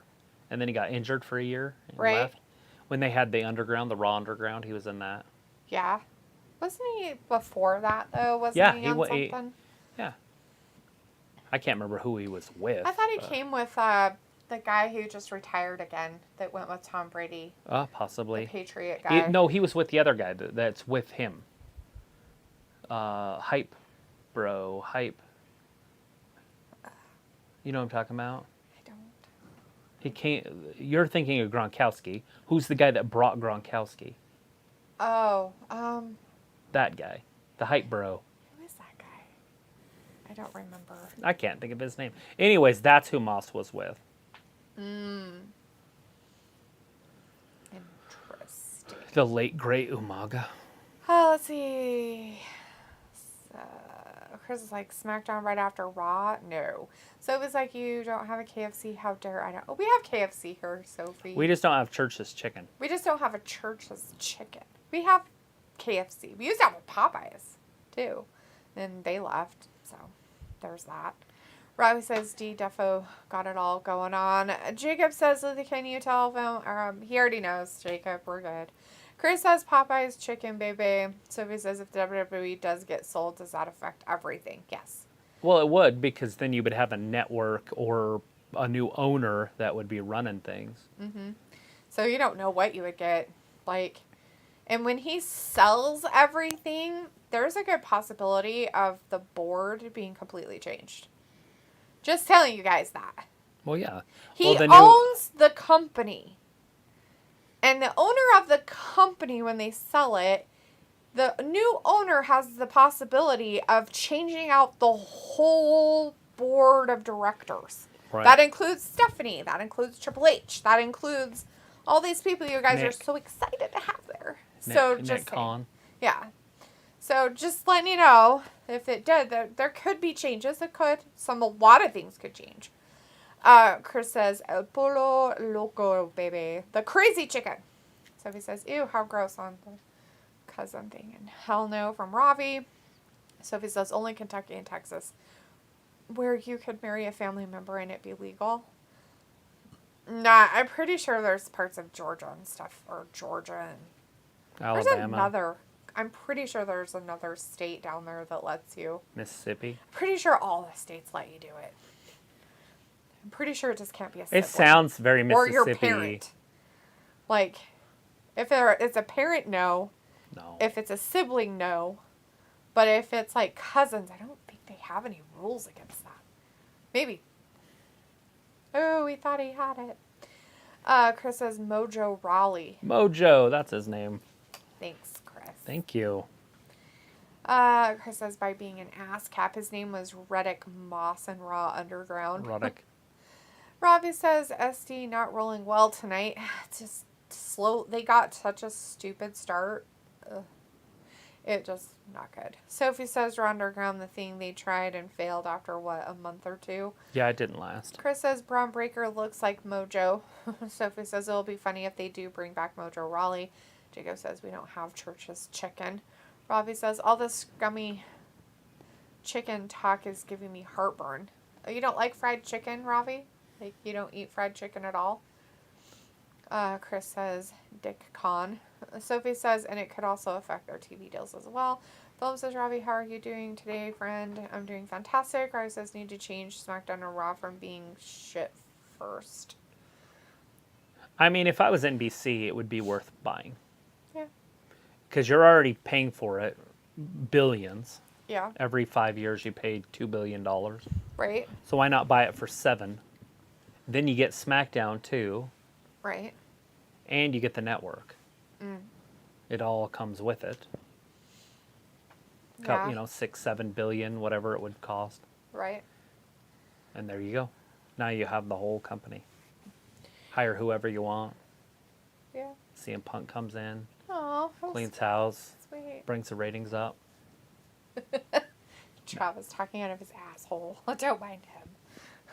And then he got injured for a year. And left. When they had the Underground, the Raw Underground, he was in that. Yeah. Wasn't he before that, though? Wasn't he on something? Yeah. I can't remember who he was with. I thought he came with the guy who just retired again that went with Tom Brady. Possibly. The Patriot guy. He was with the other guy that's with him. Hype. You know what I'm talking about? I don't. He came. You're thinking of Gronkowski. Who's the guy that brought Gronkowski? Oh, That guy. The Hype Bro. who is that guy? I don't remember. I can't think of his name. Anyways, that's who Moss was with. Interesting. The late, great Umaga. Let's see. Chris is like, SmackDown right after Raw? No. So it was like, you don't have a KFC? How dare I don't? Oh, we have KFC here, Sophie. We just don't have Church's chicken. We just don't have a Church's chicken. We have KFC. We used to have a Popeyes, too. Then they left, so there's that. Robbie says, D defo got it all going on. Jacob says, Lily, can you tell him? He already knows, Jacob. We're good. Chris says, Popeye's chicken, baby. Sophie says, if the WWE does get sold, does that affect everything? Yes. Well, it would, because then you would have a network or a new owner that would be running things. Mm-hmm. So you don't know what you would get. And when he sells everything, there's a good possibility of the board being completely changed. Just telling you guys that. Well, yeah. He owns the company. And the owner of the company, when they sell it, the new owner has the possibility of changing out the whole board of directors. Right. That includes Stephanie. That includes Triple H. That includes all these people you guys are so excited to have there. Nick Khan. Yeah. So just letting you know, if it did, there could be changes. It could. A lot of things could change. Chris says, El Polo Loco, baby. The crazy chicken. Sophie says, ew, how gross on the cousin thing. And hell no from Ravi. Sophie says, only Kentucky and Texas, where you could marry a family member and it be legal. Nah, I'm pretty sure there's parts of Georgia and stuff, or Georgia and There's Alabama, another. I'm pretty sure there's another state down there that lets you. Mississippi. Pretty sure all the states let you do it. I'm pretty sure it just can't be a sibling. It sounds very Mississippi. Or your parent. Like, if it's a parent, no. No. If it's a sibling, no. But if it's like cousins, I don't think they have any rules against that. Maybe. Oh, we thought he had it. Chris says Mojo Rawley. Mojo, that's his name. Thanks, Chris. Thank you. Chris says by being an ass cap, his name was Reddick Moss in Raw Underground. Roddick. Robbie says SD not rolling well tonight. Just slow. They got such a stupid start. Ugh. It just not good. Sophie says Raw Underground, the thing they tried and failed after what, a month or two. Yeah, it didn't last. Chris says Braun Breaker looks like Mojo. Sophie says it'll be funny if they do bring back Mojo Rawley. Jacob says we don't have Church's chicken. Robbie says all this scummy chicken talk is giving me heartburn. Oh, you don't like fried chicken, Robbie? Like you don't eat fried chicken at all? Chris says Dick Con. Sophie says, and it could also affect their TV deals as well. Philip says, Robbie, how are you doing today, friend? I'm doing fantastic. Robbie says, need to change SmackDown or Raw from being shit first. I mean, if I was NBC, it would be worth buying. Yeah. Because you're already paying for it billions. Yeah. Every 5 years, you paid $2 billion. Right. So why not buy it for $7 billion? Then you get SmackDown too. Right. And you get the network. Mm. It all comes with it. Yeah. You know, 6-7 billion, whatever it would cost. Right. And there you go. Now you have the whole company. Hire whoever you want. Yeah. CM Punk comes in, Aw, cleans house, sweet. brings the ratings up. Travis talking out of his asshole. Don't mind him.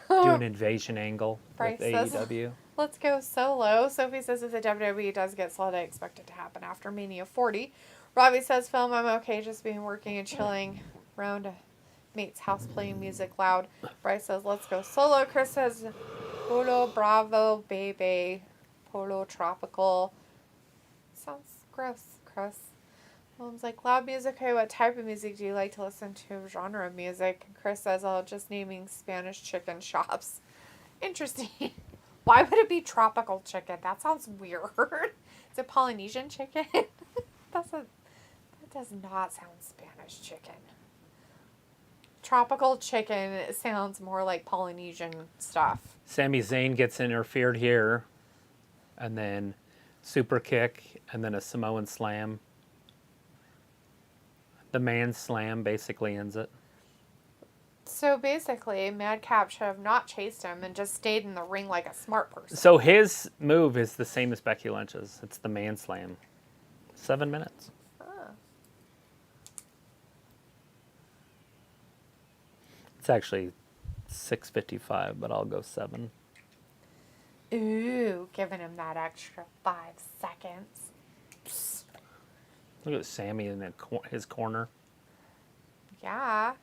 Do an invasion angle Bryce with says- AEW. Let's go solo. Sophie says if the WWE does get slowed, I expect it to happen after Mania 40. Robbie says, Film, I'm okay, just being working and chilling around a mate's house playing music loud. Bryce says, let's go solo. Chris says, Polo Bravo, baby. Polo Tropical. Sounds gross, Chris. Mom's like, loud music. Okay, what type of music do you like to listen to? Genre of music. Chris says, oh, just naming Spanish chicken shops. Interesting. Why would it be tropical chicken? That sounds weird. Is it Polynesian chicken? That does not sound Spanish chicken. Tropical chicken sounds more like Polynesian stuff. Sami Zayn gets interfered here, and then super kick, and then a Samoan slam. The man slam basically ends it. So basically, Madcap should have not chased him and just stayed in the ring like a smart person. So his move is the same as Becky Lynch's. It's the man slam. 7 minutes. Ah. It's actually 6:55, but I'll go 7. Ooh, giving him that extra 5 seconds. Psst. Look at Sammy in his corner. Yeah,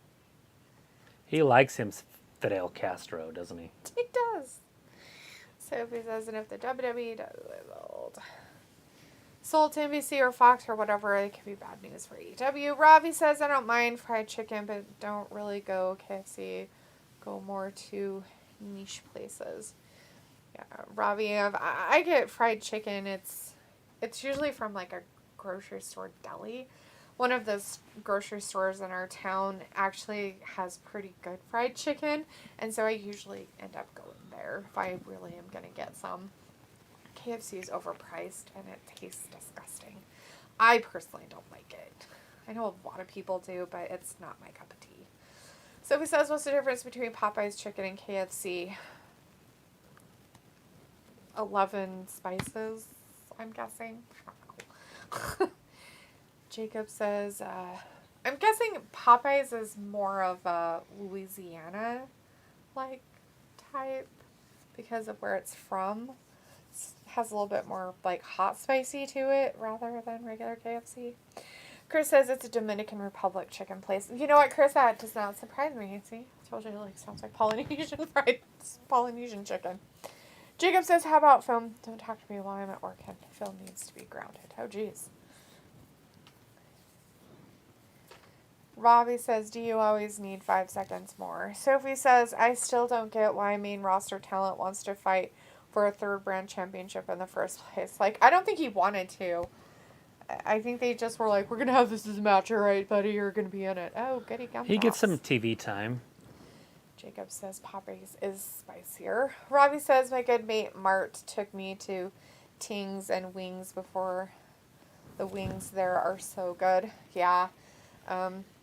He likes him Fidel Castro, doesn't he? he does. Sophie says, and if the WWE does old. Sold to NBC or Fox or whatever, it could be bad news for AEW. Robbie says, I don't mind fried chicken, but don't really go KFC. Go more to niche places. Yeah, Robbie, I get fried chicken. It's usually from like a grocery store deli. One of those grocery stores in our town actually has pretty good fried chicken, and so I usually end up going there if I really am going to get some. KFC is overpriced, and it tastes disgusting. I personally don't like it. I know a lot of people do, but it's not my cup of tea. Sophie says, what's the difference between Popeye's chicken and KFC? 11 spices, I'm guessing. I don't know. Jacob says, I'm guessing Popeyes is more of a Louisiana-like type because of where it's from. It has a little bit more, like, hot spicy to it rather than regular KFC. Chris says it's a Dominican Republic chicken place. You know what, Chris? That does not surprise me. See? I told you it like, sounds like Polynesian chicken. Jacob says, how about Film? Don't talk to me while I'm at work, and Phil needs to be grounded. Oh, geez. Robbie says, do you always need 5 seconds more? Sophie says, I still don't get why main roster talent wants to fight for a 3rd brand championship in the first place. Like, I don't think he wanted to. I think they just were like, we're going to have this as a match, all right, buddy, you're going to be in it. Oh, goody gum He gets drops. some TV time. Jacob says, Popeyes is spicier. Robbie says, my good mate Mart took me to Tings and Wings before. The wings there are so good. Yeah.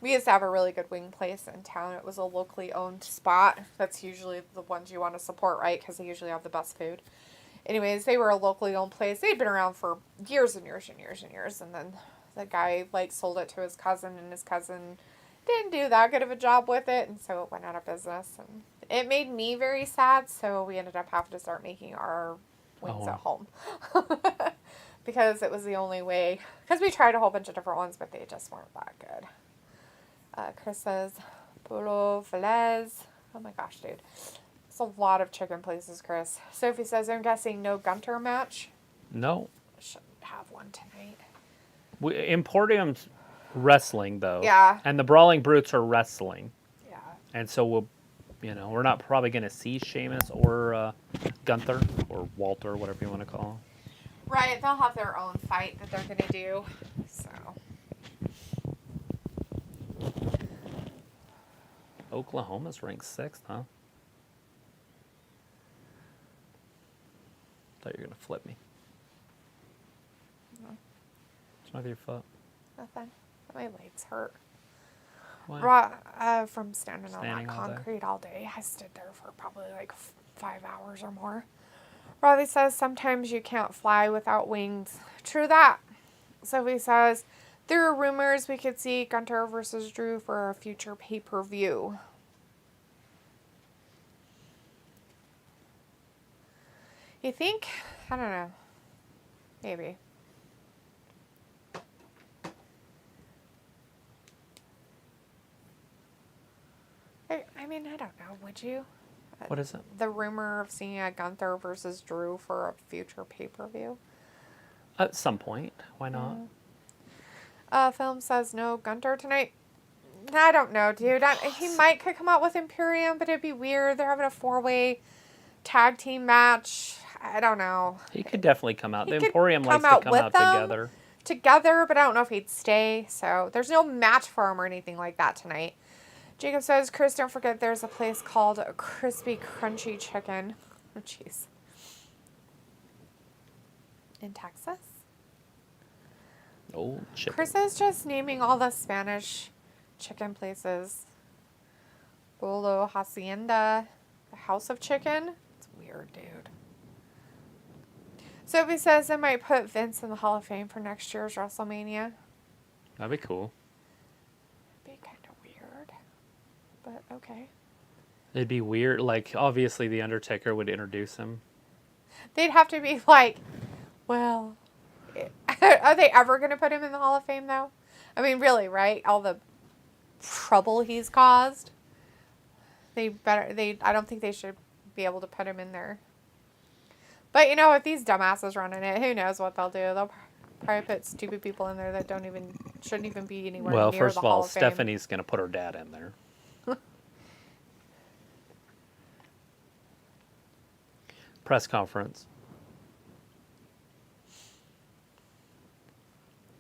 We used to have a really good wing place in town. It was a locally owned spot. That's usually the ones you want to support, right? Because they usually have the best food. Anyways, they were a locally owned place. They'd been around for years and years and years and years. And then the guy, sold it to his cousin, and his cousin didn't do that good of a job with it. And so it went out of business. And it made me very sad. So we ended up having to start making our wings at home. Because it was the only way. Because we tried a whole bunch of different ones, but they just weren't that good. Chris says, Polo Velez. Oh my gosh, dude. It's a lot of chicken places, Chris. Sophie says, I'm guessing no Gunter match? No. Should have one tonight. Emporium's wrestling, though. Yeah. And the Brawling Brutes are wrestling. Yeah. And so we're not probably going to see Sheamus or Gunther or Walter, whatever you want to call him. Right, they'll have their own fight that they're going to do. So. Oklahoma's ranked 6th, huh? Thought you were going to flip me. No. What's wrong with your foot? Nothing. My legs hurt. Why? From standing on Standing that all day. concrete all day. I stood there for probably 5 hours or more. Riley says, sometimes you can't fly without wings. True that. Sophie says, there are rumors we could see Gunter versus Drew for a future pay-per-view. You think? I don't know. Maybe. I mean, I don't know. Would you? What is it? The rumor of seeing a Gunther versus Drew for a future pay-per-view. At some point. Why not? Film says no Gunther tonight. I don't know, dude. He could come out with Imperium, but it'd be weird. They're having a 4-way tag team match. I don't know. He could definitely come out. He The could Emporium likes come to out come with out them. Together, but I don't know if he'd stay. So there's no match for him or anything like that tonight. Jacob says, Chris, don't forget there's a place called Crispy Crunchy Chicken. Oh, jeez. In Texas? Oh, chicken. Chris is just naming all the Spanish chicken places. Bolo Hacienda, the House of Chicken. It's weird, dude. Sophie says I might put Vince in the Hall of Fame for next year's WrestleMania. That'd be cool. It'd be kind of weird, but okay. It'd be weird. Obviously, The Undertaker would introduce him. They'd have to be well, are they ever going to put him in the Hall of Fame, though? I mean, really, right? All the trouble he's caused. I don't think they should be able to put him in there. But, if these dumbasses running it, who knows what they'll do. They'll probably put stupid people in there that shouldn't even be anywhere Well, near first the of all, Hall of Fame. Stephanie's going to put her dad in there. Press conference.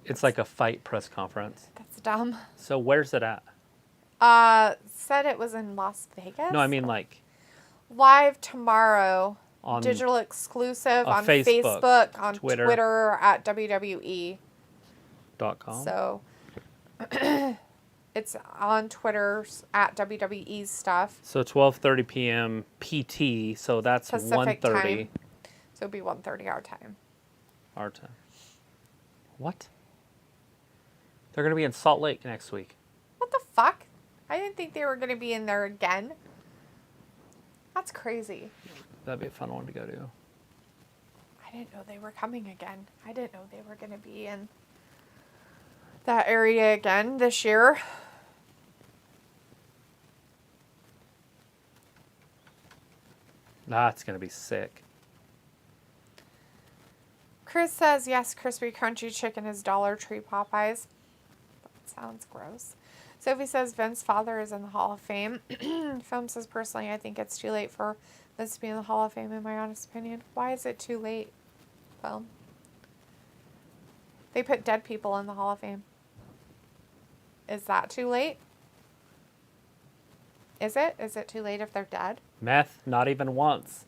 It's like a fight press conference. That's dumb. So where's it at? Said it was in Las Vegas. No, I mean live tomorrow. on Digital exclusive on Facebook, Facebook, on Twitter. Twitter at WWE. .com. So it's on Twitter at WWE stuff. So 12:30 p.m. PT. So that's Pacific 1:30 time. So it'll be 1:30 our time. our time. What? They're going to be in Salt Lake next week. What the fuck? I didn't think they were going to be in there again. That's crazy. That'd be a fun one to go to. I didn't know they were coming again. I didn't know they were going to be in that area again this year. That's going to be sick. Chris says, yes, crispy crunchy chicken is Dollar Tree Popeyes. That sounds gross. Sophie says Vince's father is in the Hall of Fame. Film says, personally, I think it's too late for Vince to be in the Hall of Fame, in my honest opinion. Why is it too late, Film? They put dead people in the Hall of Fame. Is that too late? Is it? Is it too late if they're dead? Meth, not even once.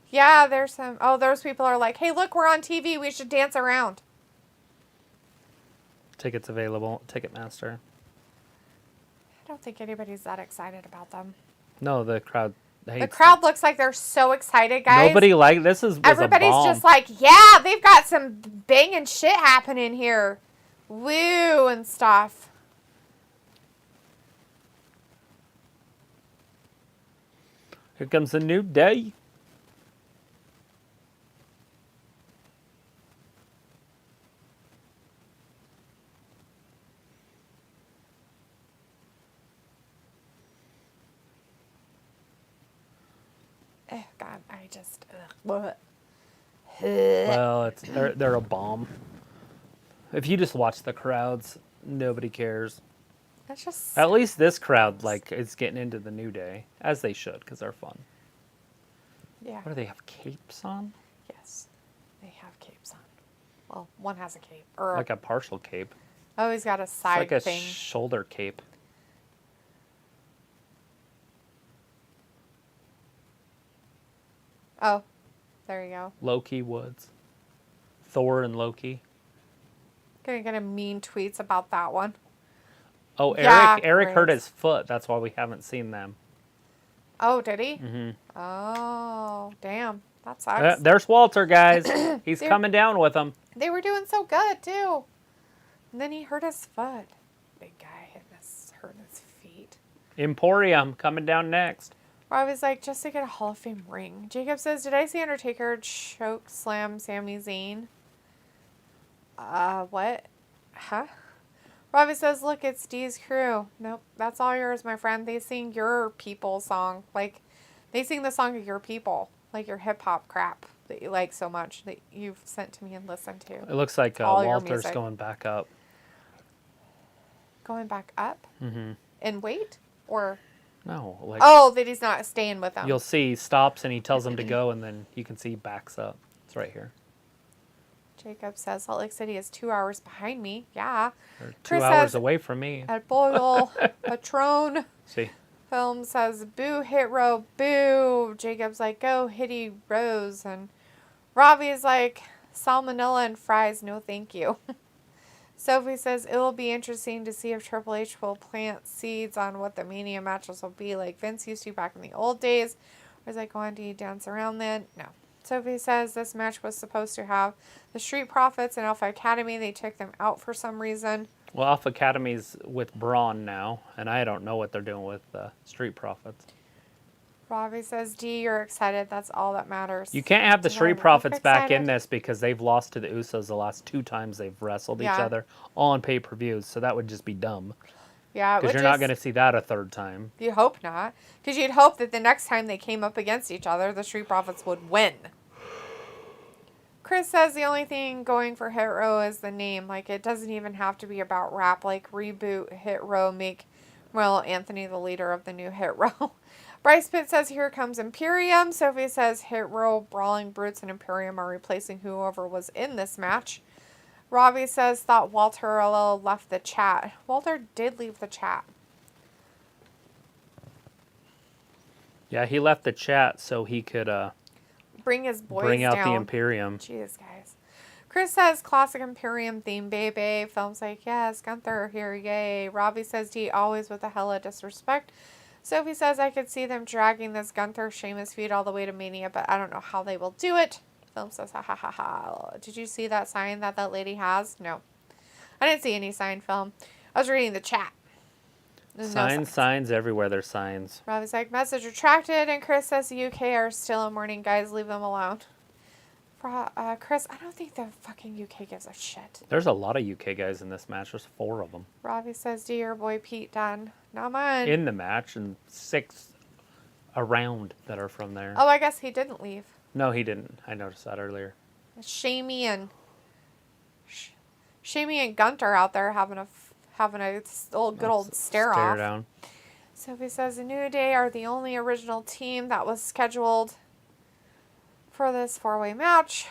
Yeah, there's some... Oh, those people are like, hey, look, we're on TV. We should dance around. Tickets available. Ticketmaster. I don't think anybody's that excited about them. No, the crowd hates The crowd them. looks like they're so excited, guys. Nobody this was Everybody's a bomb. just like, yeah, they've got some banging shit happening here. Woo and stuff. Here comes a new day. Oh, God, I just... What? Well, they're a bomb. If you just watch the crowds, nobody cares. That's just... At least this crowd is getting into the New Day, as they should, because they're fun. Yeah. What do they have, capes on? Yes. They have capes on. Well, one has a cape. Or Like a partial cape. oh, he's got a It's side like a thing. shoulder cape. Oh, there you go. Loki Woods. Thor and Loki. Gonna get a mean tweets about that one. Oh, Yeah, Eric hurt Chris. his foot. That's why we haven't seen them. Oh, did he? Mm-hmm. Oh, damn. That sucks. There's Walter, guys. He's There- coming down with them. They were doing so good, too. And then he hurt his foot. Big guy hurting his feet. Emporium coming down next. I was like, just to get a Hall of Fame ring. Jacob says, did I see Undertaker choke slam Sami Zayn? What? Huh? Robbie says, look, it's Dee's crew. Nope, that's all yours, my friend. They sing your people song. Like, they sing the song of your people. Like your hip-hop crap that you like so much that you've sent to me and listened to. It looks like All your Walter's music. going back up. Going back up? Mm-hmm. In weight? Or... No, like Oh, that he's not staying with them. you'll see he stops and he tells them to go, and then you can see he backs up. It's right here. Jacob says, Salt Lake City is 2 hours behind me. Yeah. Or 2 Chris hours says- away from me. At Boyle, Patron. See, Film says, boo, hit row, boo. Jacob's like, go, hitty rose. And Robbie's like, salmonella and fries, no thank you. Sophie says, it will be interesting to see if Triple H will plant seeds on what the Mania matches will be like Vince used to back in the old days. Was I going to dance around then? No. Sophie says this match was supposed to have the Street Profits and Alpha Academy. They took them out for some reason. well, Alpha Academy's with Braun now, and I don't know what they're doing with Street Profits. Robbie says, D, you're excited. That's all that matters. You can't have the Did I Street look Profits back in excited? this because they've lost to the Usos the last 2 times they've wrestled each Yeah. other on pay-per-views, so that would just be dumb. Yeah, Because you're not going to see that a third time. You hope not. Because you'd hope that the next time they came up against each other, the Street Profits would win. Chris says the only thing going for Hit Row is the name. Like, it doesn't even have to be about rap. Like, reboot Hit Row, make, well, Anthony the leader of the new Hit Row. Bryce Pitt says, here comes Imperium. Sophie says, Hit Row, Brawling Brutes, and Imperium are replacing whoever was in this match. Robbie says, thought Walter left the chat. Walter did leave the chat. Yeah, he left the chat so he could Bring his boys bring out down. the Imperium. Jeez, guys. Chris says, classic Imperium theme, baby. Film's like, yes, Gunther here, yay. Robbie says, D, always with a hella disrespect. Sophie says, I could see them dragging this Gunther Sheamus feud all the way to Mania, but I don't know how they will do it. Film says, ha ha ha ha. Did you see that sign that lady has? No. I didn't see any sign, Film. I was reading the chat. There's no Signs everywhere. There's signs. Robbie's like, message retracted, and Chris says the UK are still in mourning, guys. Leave them alone. Chris, I don't think the fucking UK gives a shit. There's a lot of UK guys in this match. There's 4 of them Robbie says, do your boy Pete done? Not mine. in the match, and 6 around that are from there. Oh, I guess he didn't leave. No, he didn't. I noticed that earlier. Shamey and Shamey and Gunter out there having a good old stare off. Down. Sophie says the New Day are the only original team that was scheduled for this 4-way match.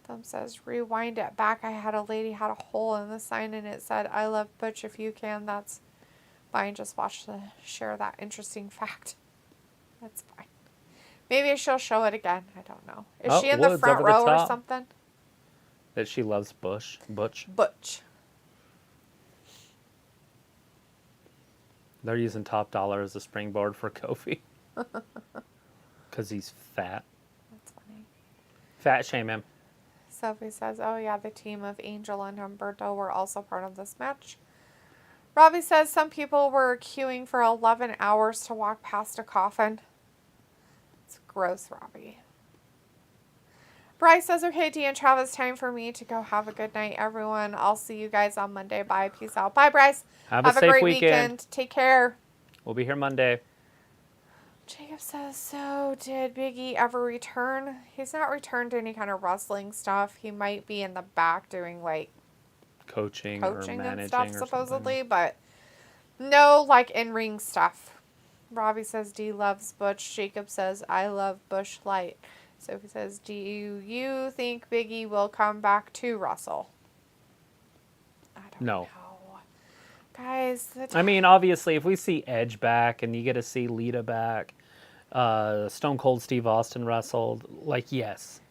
Thumb says, rewind it back. I had a lady had a hole in the sign and it said, I love Butch if you can. That's fine. Just watch to share that interesting fact. That's fine. Maybe she'll show it again. I don't know. Is she in the front row or something? That she loves Butch. Butch. They're using Top Dollar as a springboard for Kofi. Because he's fat. That's funny. Fat shame him. Sophie says, oh yeah, the team of Angel and Humberto were also part of this match. Robbie says some people were queuing for 11 hours to walk past a coffin. It's gross, Robbie. Bryce says, okay, Dee and Travis, time for me to go. Have a good night, everyone. I'll see you guys on Monday. Bye. Peace out. Bye, Bryce. Have a safe great weekend. Take care. We'll be here Monday. Jacob says, so did Big E ever return? He's not returned to any kind of wrestling stuff. He might be in the back doing like coaching or managing and stuff, or supposedly, something. but no like in-ring stuff. Robbie says, Dee loves Butch. Jacob says, I love Bush Light. Sophie says, do you think Big E will come back to Russell? I don't know. Guys. I mean, obviously, if we see Edge back and you get to see Lita back, Stone Cold Steve Austin wrestled, like, yes,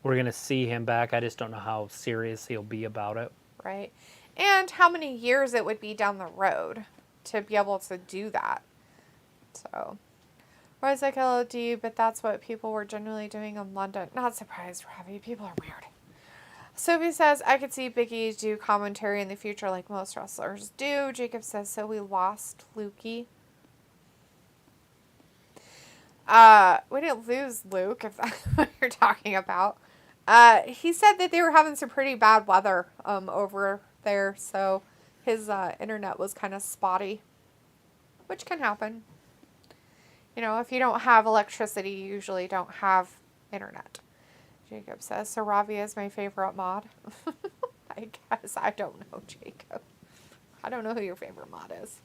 we're going to see him back. I just don't know how serious he'll be about it. Right. And how many years it would be down the road to be able to do that. So, Roy's like, LOD, but that's what people were generally doing in London. Not surprised, Robbie. People are weird. Sophie says, I could see Big E do commentary in the future like most wrestlers do. Jacob says, so we lost Lukey. We didn't lose Luke, if that's what you're talking about. He said that they were having some pretty bad weather over there, so his internet was kind of spotty, which can happen. You know, if you don't have electricity, you usually don't have internet. Jacob says, so Ravi is my favorite mod. I guess. I don't know, Jacob. I don't know who your favorite mod is.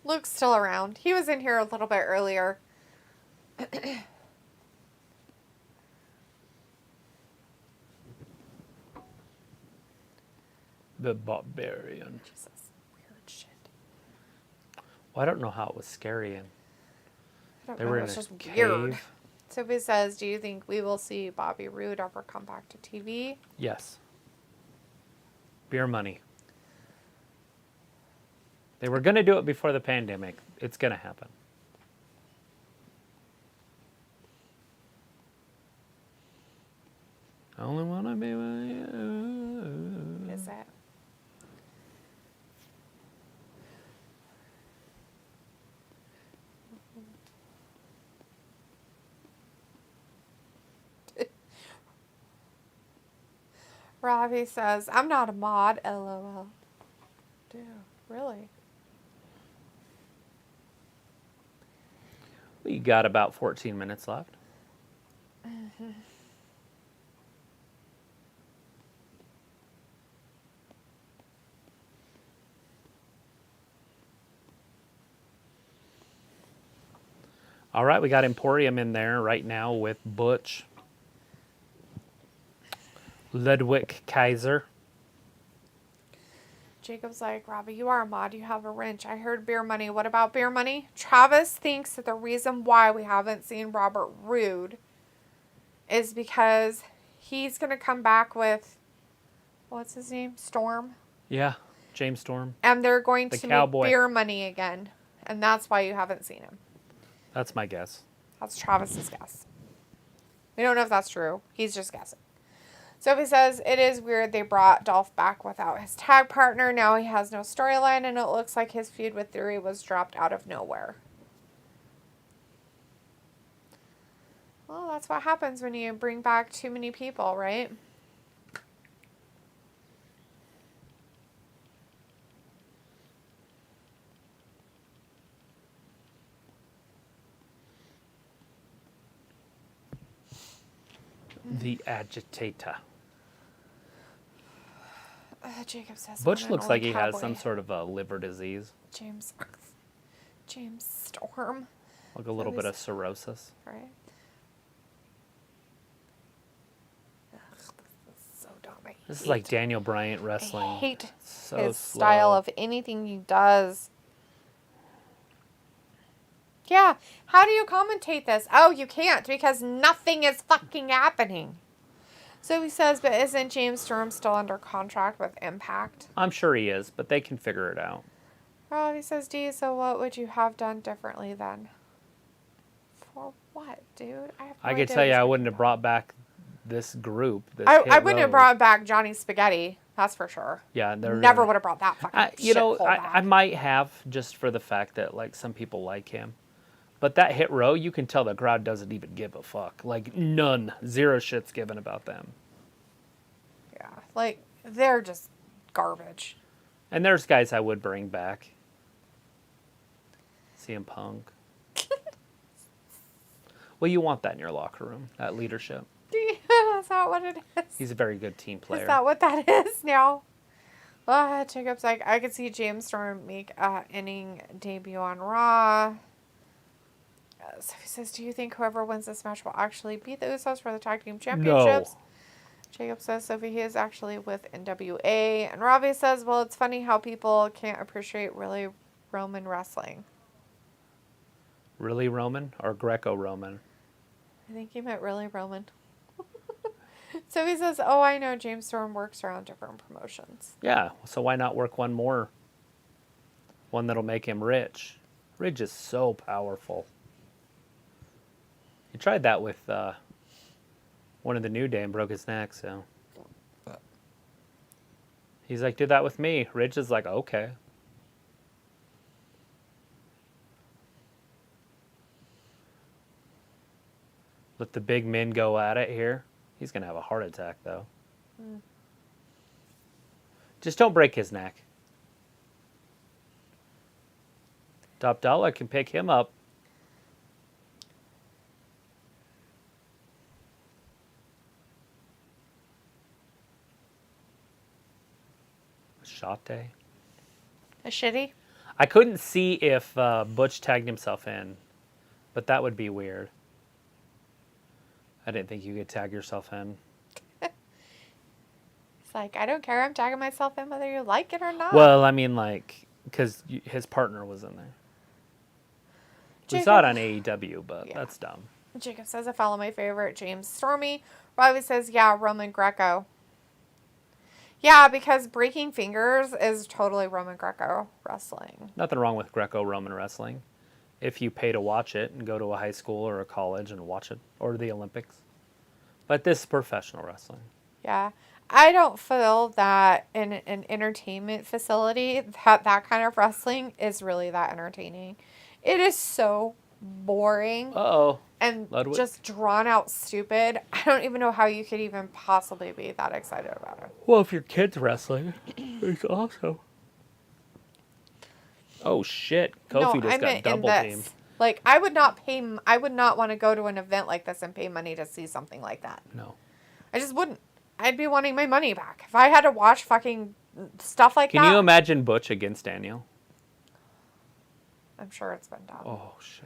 Luke's still around. He was in here a little bit earlier. The Barbarian. Jesus, weird shit. Well, I don't know how it was scary. And I they don't were know, in it's a just cave. weird. Sophie says, do you think we will see Bobby Roode ever come back to TV? Yes. Beer money. They were going to do it before the pandemic. It's going to happen. I only want to be with you. Is that? Ravi says, I'm not a mod, LOL. Dude, really? We got about 14 minutes left. Mm-hmm. All right, we got Emporium in there right now with Butch. Ludwig Kaiser. Jacob's like, Robbie, you are a mod. You have a wrench. I heard beer money. What about beer money? Travis thinks that the reason why we haven't seen Robert Roode is because he's going to come back with, what's his name? Storm. Yeah, James Storm. And they're going to Cowboy. make beer money again. And that's why you haven't seen him. That's my guess. That's Travis's guess. We don't know if that's true. He's just guessing. Sophie says, it is weird they brought Dolph back without his tag partner. Now he has no storyline, and it looks like his feud with Theory was dropped out of nowhere. Well, that's what happens when you bring back too many people, right? The Agitator. Jacob says Butch one and looks like only he has cowboy. some sort of a liver disease, James Storm. like a little bit of cirrhosis. Right. Ugh, this is so dumb. This is like Daniel Bryant I wrestling. hate So his slow. style of anything he does. Yeah, how do you commentate this? Oh, you can't because nothing is fucking happening. So he says, but isn't James Storm still under contract with Impact? I'm sure he is, but they can figure it out. Well, he says, D, so what would you have done differently then? For what, dude? I have no I idea could tell you, what I you're wouldn't talking have brought back this group. This I Hit wouldn't have Row. brought back Johnny Spaghetti. That's for sure. Yeah, they're Never would have brought that fucking You know, shithole back. I might have just for the fact that like some people like him, but that Hit Row, you can tell the crowd doesn't even give a fuck. Like none, zero shits given about them. Yeah, like, they're just garbage. And there's guys I would bring back. CM Punk. Well, you want that in your locker room, that leadership. Is that what it is? He's a very good team player. Is that what that is now? Jacob's like, I could see James Storm make an inning debut on Raw. So he says, do you think whoever wins this match will actually beat the Usos for the tag team championships? No. Jacob says, Sophie, he is actually with NWA. And Robbie says, well, it's funny how people can't appreciate really Roman wrestling. Really Roman or Greco-Roman? I think he meant really Roman. So he says, oh, I know James Storm works around different promotions. Yeah, so why not work one more? One that'll make him rich. Ridge is so powerful. He tried that with one of the New Day and broke his neck, so. He's like, do that with me. Ridge is like, okay. Let the big men go at it here. He's going to have a heart attack, though. Just don't break his neck. Top Dollar can pick him up. Shot day. A shitty? I couldn't see if Butch tagged himself in, but that would be weird. I didn't think you could tag yourself in. It's like, I don't care. I'm tagging myself in whether you like it or not. Well, I mean, like, because his partner was in there. We saw it on AEW, but Yeah. that's dumb. Jacob says, I follow my favorite, James Stormy. Robbie says, yeah, Roman Greco. Yeah, because breaking fingers is totally Roman Greco wrestling. Nothing wrong with Greco-Roman wrestling. If you pay to watch it and go to a high school or a college and watch it, or the Olympics. But this is professional wrestling. Yeah. I don't feel that in an entertainment facility that kind of wrestling is really that entertaining. It is so boring Uh-oh. and Ludwig. just drawn out stupid. I don't even know how you could even possibly be that excited about it. Well, if your kid's wrestling, it's awesome. Oh, shit. Kofi just got double teamed. Like, I would not want to go to an event like this and pay money to see something like that. No. I just wouldn't. I'd be wanting my money back. If I had to watch fucking stuff like that. Can you imagine Butch against Daniel? I'm sure it's been done. Oh, shit.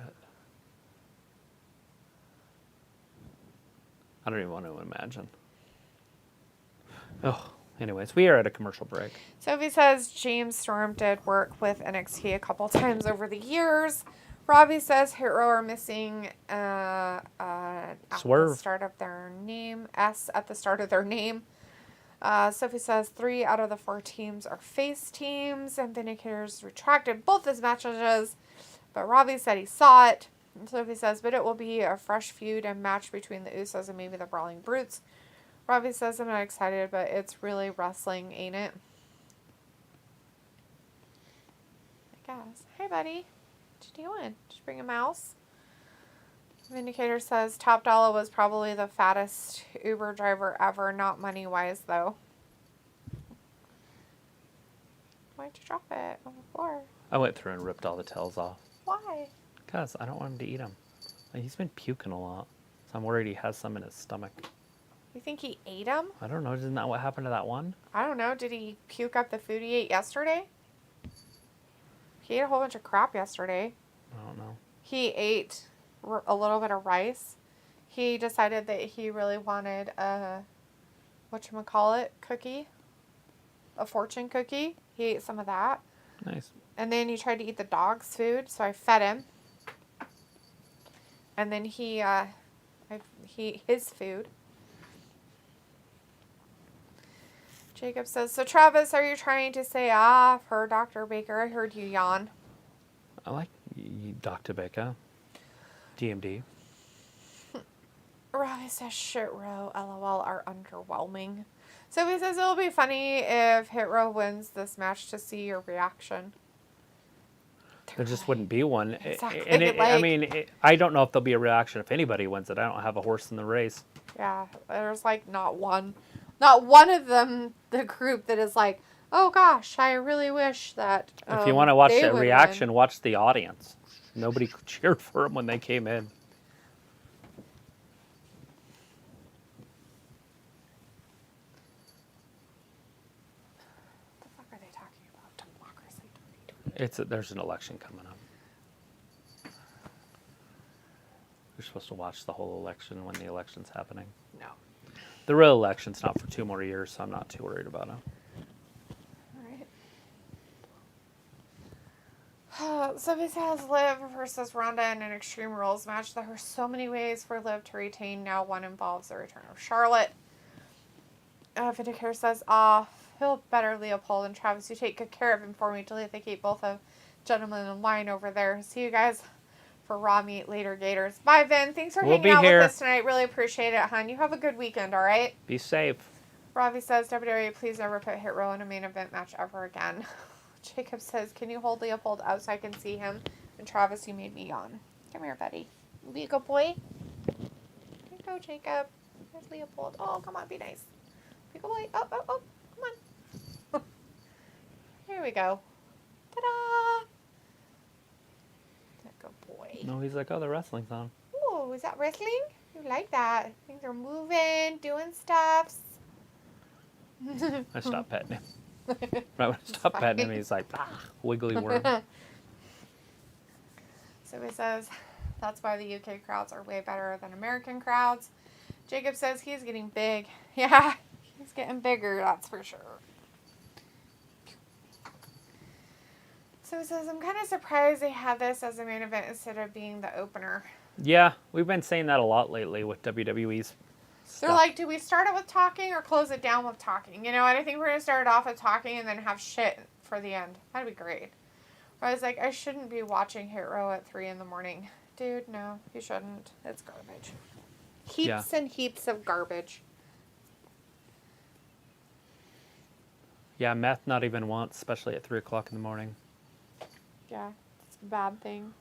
I don't even want to imagine. Oh, anyways, we are at a commercial break. Sophie says James Storm did work with NXT a couple times over the years. Robbie says Hero are missing at Swerve. the start of their name. S at the start of their name. Sophie says 3 out of the 4 teams are face teams, and Vindicator's retracted both his matches, but Robbie said he saw it. And Sophie says, but it will be a fresh feud and match between the Usos and maybe the Brawling Brutes. Robbie says, I'm not excited, but it's really wrestling, ain't it? I guess. Hey, buddy. What you doing? Did you bring a mouse? Vindicator says Top Dollar was probably the fattest Uber driver ever, not money-wise, though. Why'd you drop it on the floor? I went through and ripped all the tails off. Why? Because I don't want him to eat them. He's been puking a lot. So I'm worried he has some in his stomach. You think he ate them? I don't know. Isn't that what happened to that one? I don't know. Did he puke up the food he ate yesterday? He ate a whole bunch of crap yesterday. I don't know. He ate a little bit of rice. He decided that he really wanted a, whatchamacallit, cookie. A fortune cookie. He ate some of that. Nice. And then he tried to eat the dog's food, so I fed him. And then he his food. Jacob says, so Travis, are you trying to say for Dr. Baker? I heard you yawn. I like Dr. Baker. DMD. Robbie says, shit row, LOL, are underwhelming. So he says, it'll be funny if Hit Row wins this match to see your reaction. There just wouldn't be one. Exactly. And I don't know if there'll be a reaction if anybody wins it. I don't have a horse in the race. Yeah, there's like not one of them, the group that is like, oh gosh, I really wish that. If you want to watch they that would reaction, win. watch the audience. Nobody cheered for them when they came in. What the fuck are they talking about? Democracy 2020. There's an election coming up. You're supposed to watch the whole election when the election's happening. No. The real election's not for 2 more years, so I'm not too worried about it. Alright. So this has Liv versus Ronda in an Extreme Rules match. There are so many ways for Liv to retain. Now one involves the return of Charlotte. Vindicare says, feel better, Leopold and Travis. You take good care of him for me. Delete. They keep both of gentlemen in line over there. See you guys for Raw Meat later, Gators. Bye, Vin. Thanks for hanging out with us tonight. Really appreciate it, hon. You have a good weekend, all right? Be safe. Robbie says, WWE, please never put Hit Row in a main event match ever again. Jacob says, can you hold Leopold out so I can see him? And Travis, you made me yawn. Come here, buddy. Be a good boy. Here you go, Jacob. There's Leopold. Oh, come on, be nice. Be a good boy. Oh, come on. Here we go. Ta-da! Good boy. No, he's like, oh, the wrestling's on. Ooh, is that wrestling? You like that. Things are moving, doing stuffs. I stopped petting him. Right when I stopped petting him, he's like, wiggly worm. So he says, that's why the UK crowds are way better than American crowds. Jacob says he's getting big. Yeah, he's getting bigger, that's for sure. So he says, I'm kind of surprised they had this as a main event instead of being the opener. Yeah, we've been saying that a lot lately with WWE's stuff. They're like, do we start it with talking or close it down with talking? You know, and I think we're going to start it off with talking and then have shit for the end. That'd be great. But I was like, I shouldn't be watching Hit Row at 3 in the morning. Dude, no, you shouldn't. It's garbage. Heaps and heaps of garbage. Yeah, meth not even once, especially at 3 o'clock in the morning. Yeah, it's a bad thing.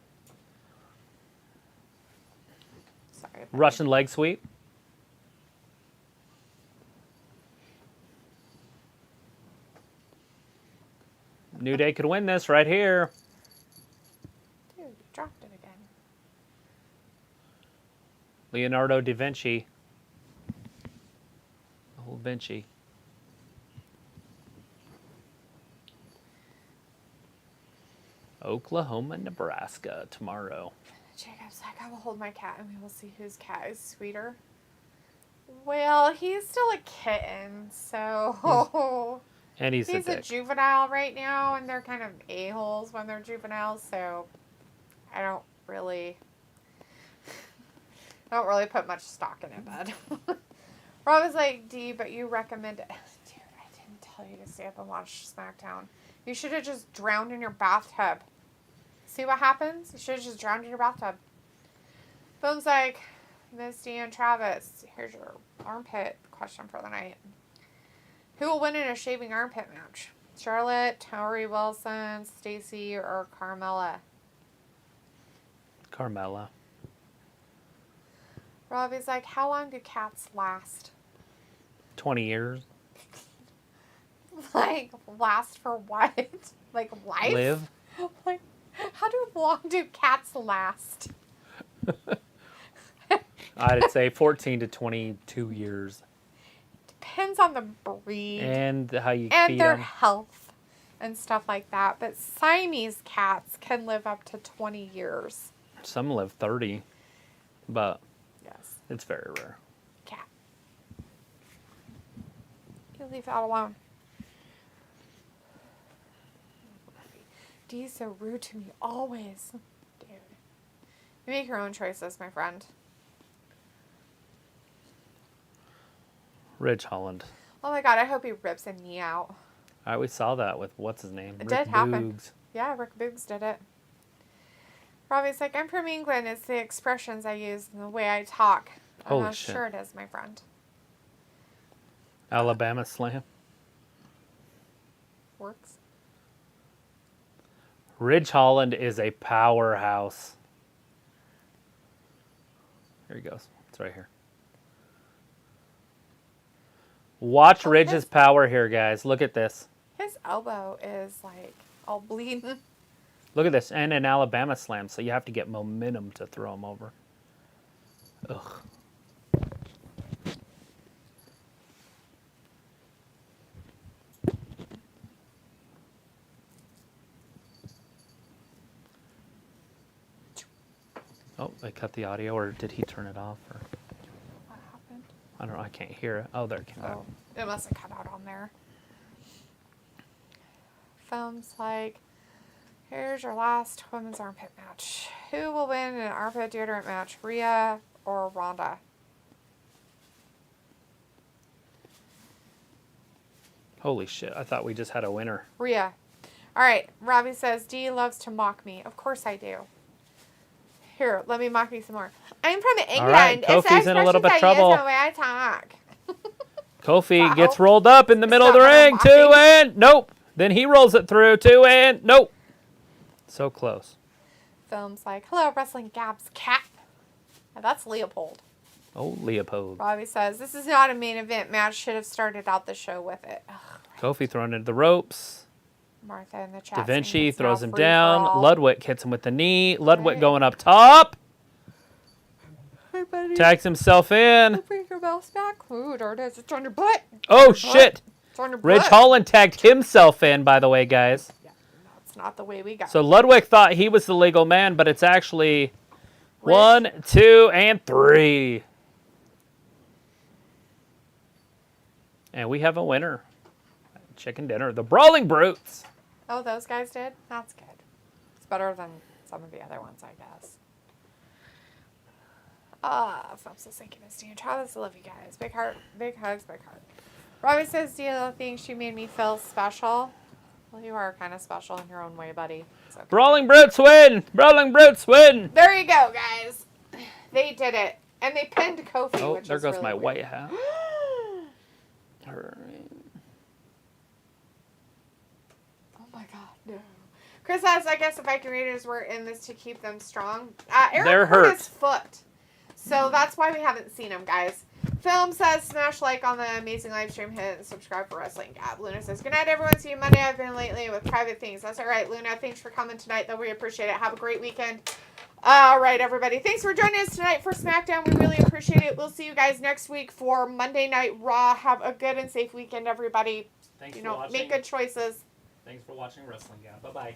Sorry. Russian leg sweep. New Day could win this right here. Dude, you dropped it again. Leonardo da Vinci. Old Vinci. Oklahoma, Nebraska tomorrow. Jacob's like, I will hold my cat and we will see whose cat is sweeter. Well, he's still a kitten, so... And he's a juvenile right now, and they're kind of a-holes when they're juveniles, so I don't really put much stock in it, bud. Rob was like, D, but you recommend it. Dude, I didn't tell you to stay up and watch SmackDown. You should have just drowned in your bathtub. See what happens? You should have just drowned in your bathtub. Boom's like, Misty and Travis, here's your armpit question for the night. Who will win in a shaving armpit match? Charlotte, Tori Wilson, Stacy, or Carmella? Carmella. Robbie's like, how long do cats last? 20 years. Like, last for what? Like, life? Live. Like, how long do cats last? I'd say 14 to 22 years. on the breed And how you and feed their them. health and stuff like that. But Siamese cats can live up to 20 years. Some live 30, but Yes. it's very rare. Cat. You leave that alone. Dee's so rude to me always. Dude. You make your own choices, my friend. Ridge Holland. Oh my god, I hope he rips a knee out. I always saw that with what's his name? It Rick did happen. Boogs. Yeah, Rick Boogs did it. Robbie's like, I'm from England. It's the expressions I use and the way I talk. Holy I'm shit. sure it is, my friend. Alabama Slam. Works. Ridge Holland is a powerhouse. Here he goes. It's right here. Watch Ridge's power here, guys. Look at this. His elbow is like all bleeding. Look at this. And an Alabama Slam, so you have to get momentum to throw him over. Ugh. Oh, they cut the audio, or did he turn it off? Or What happened? I don't know. I can't hear it. Oh, there it came back. Oh, it must have cut out on there. Films like, here's your last women's armpit match. Who will win in an armpit deodorant match, Rhea or Ronda? Holy shit. I thought we just had a winner. Rhea. All right. Robbie says, Dee loves to mock me. Of course I do. Here, let me mock me some more. I'm from England. right, It's the Kofi's in a little bit expressions I trouble. use and the way I talk. Kofi Wow. gets rolled up in the middle of the Stop ring. mocking. 2 and nope. Then he rolls it through. 2 and nope. So close. Films like, hello, Wrestling Gab's Cat. Now, that's Leopold. Oh, Leopold. Robbie says, this is not a main event match. Should have started out the show with it. Ugh, Kofi thrown into the ropes. Martha in the chat. Da saying Vinci it's throws now him free for down. all. Ludwig hits him with the knee. Ludwig Right. going up top. Hey, buddy. Tags himself in. Bring your mouse back. Ooh, there it is. It's on your butt. Oh, shit. It's on your Ridge butt. Holland tagged himself in, by the way, guys. Yeah, no, it's not the way we got. So Ludwig thought he was the legal man, but it's actually 1, 2, and 3. And we have a winner. Chicken dinner. The Brawling Brutes. Oh, those guys did? That's good. It's better than some of the other ones, I guess. Phelps is thinking of Stan Travis. I love you guys. Big heart, big hugs, big heart. Robbie says, Deal thinks she made me feel special. Well, you are kind of special in your own way, buddy. It's okay. Brawling Brutes win. Brawling Brutes win. There you go, guys. They did it. And they pinned Kofi, Oh, which there is goes really my weird. white hat. All right. Oh my god, no. Chris says, I guess the Viking Raiders were in this to keep them strong. Aaron They're hurt hurt. his foot. So that's why we haven't seen him, guys. Film says, smash like on the amazing live stream, hit and subscribe for Wrestling Gab. Luna says, good night, everyone. See you Monday. I've been lately with private things. That's all right, Luna. Thanks for coming tonight, though. We appreciate it. Have a great weekend. All right, everybody. Thanks for joining us tonight for SmackDown. We really appreciate it. We'll see you guys next week for Monday Night Raw. Have a good and safe weekend, everybody. Thanks Make good choices. Thanks for watching Wrestling Gab. Bye-bye.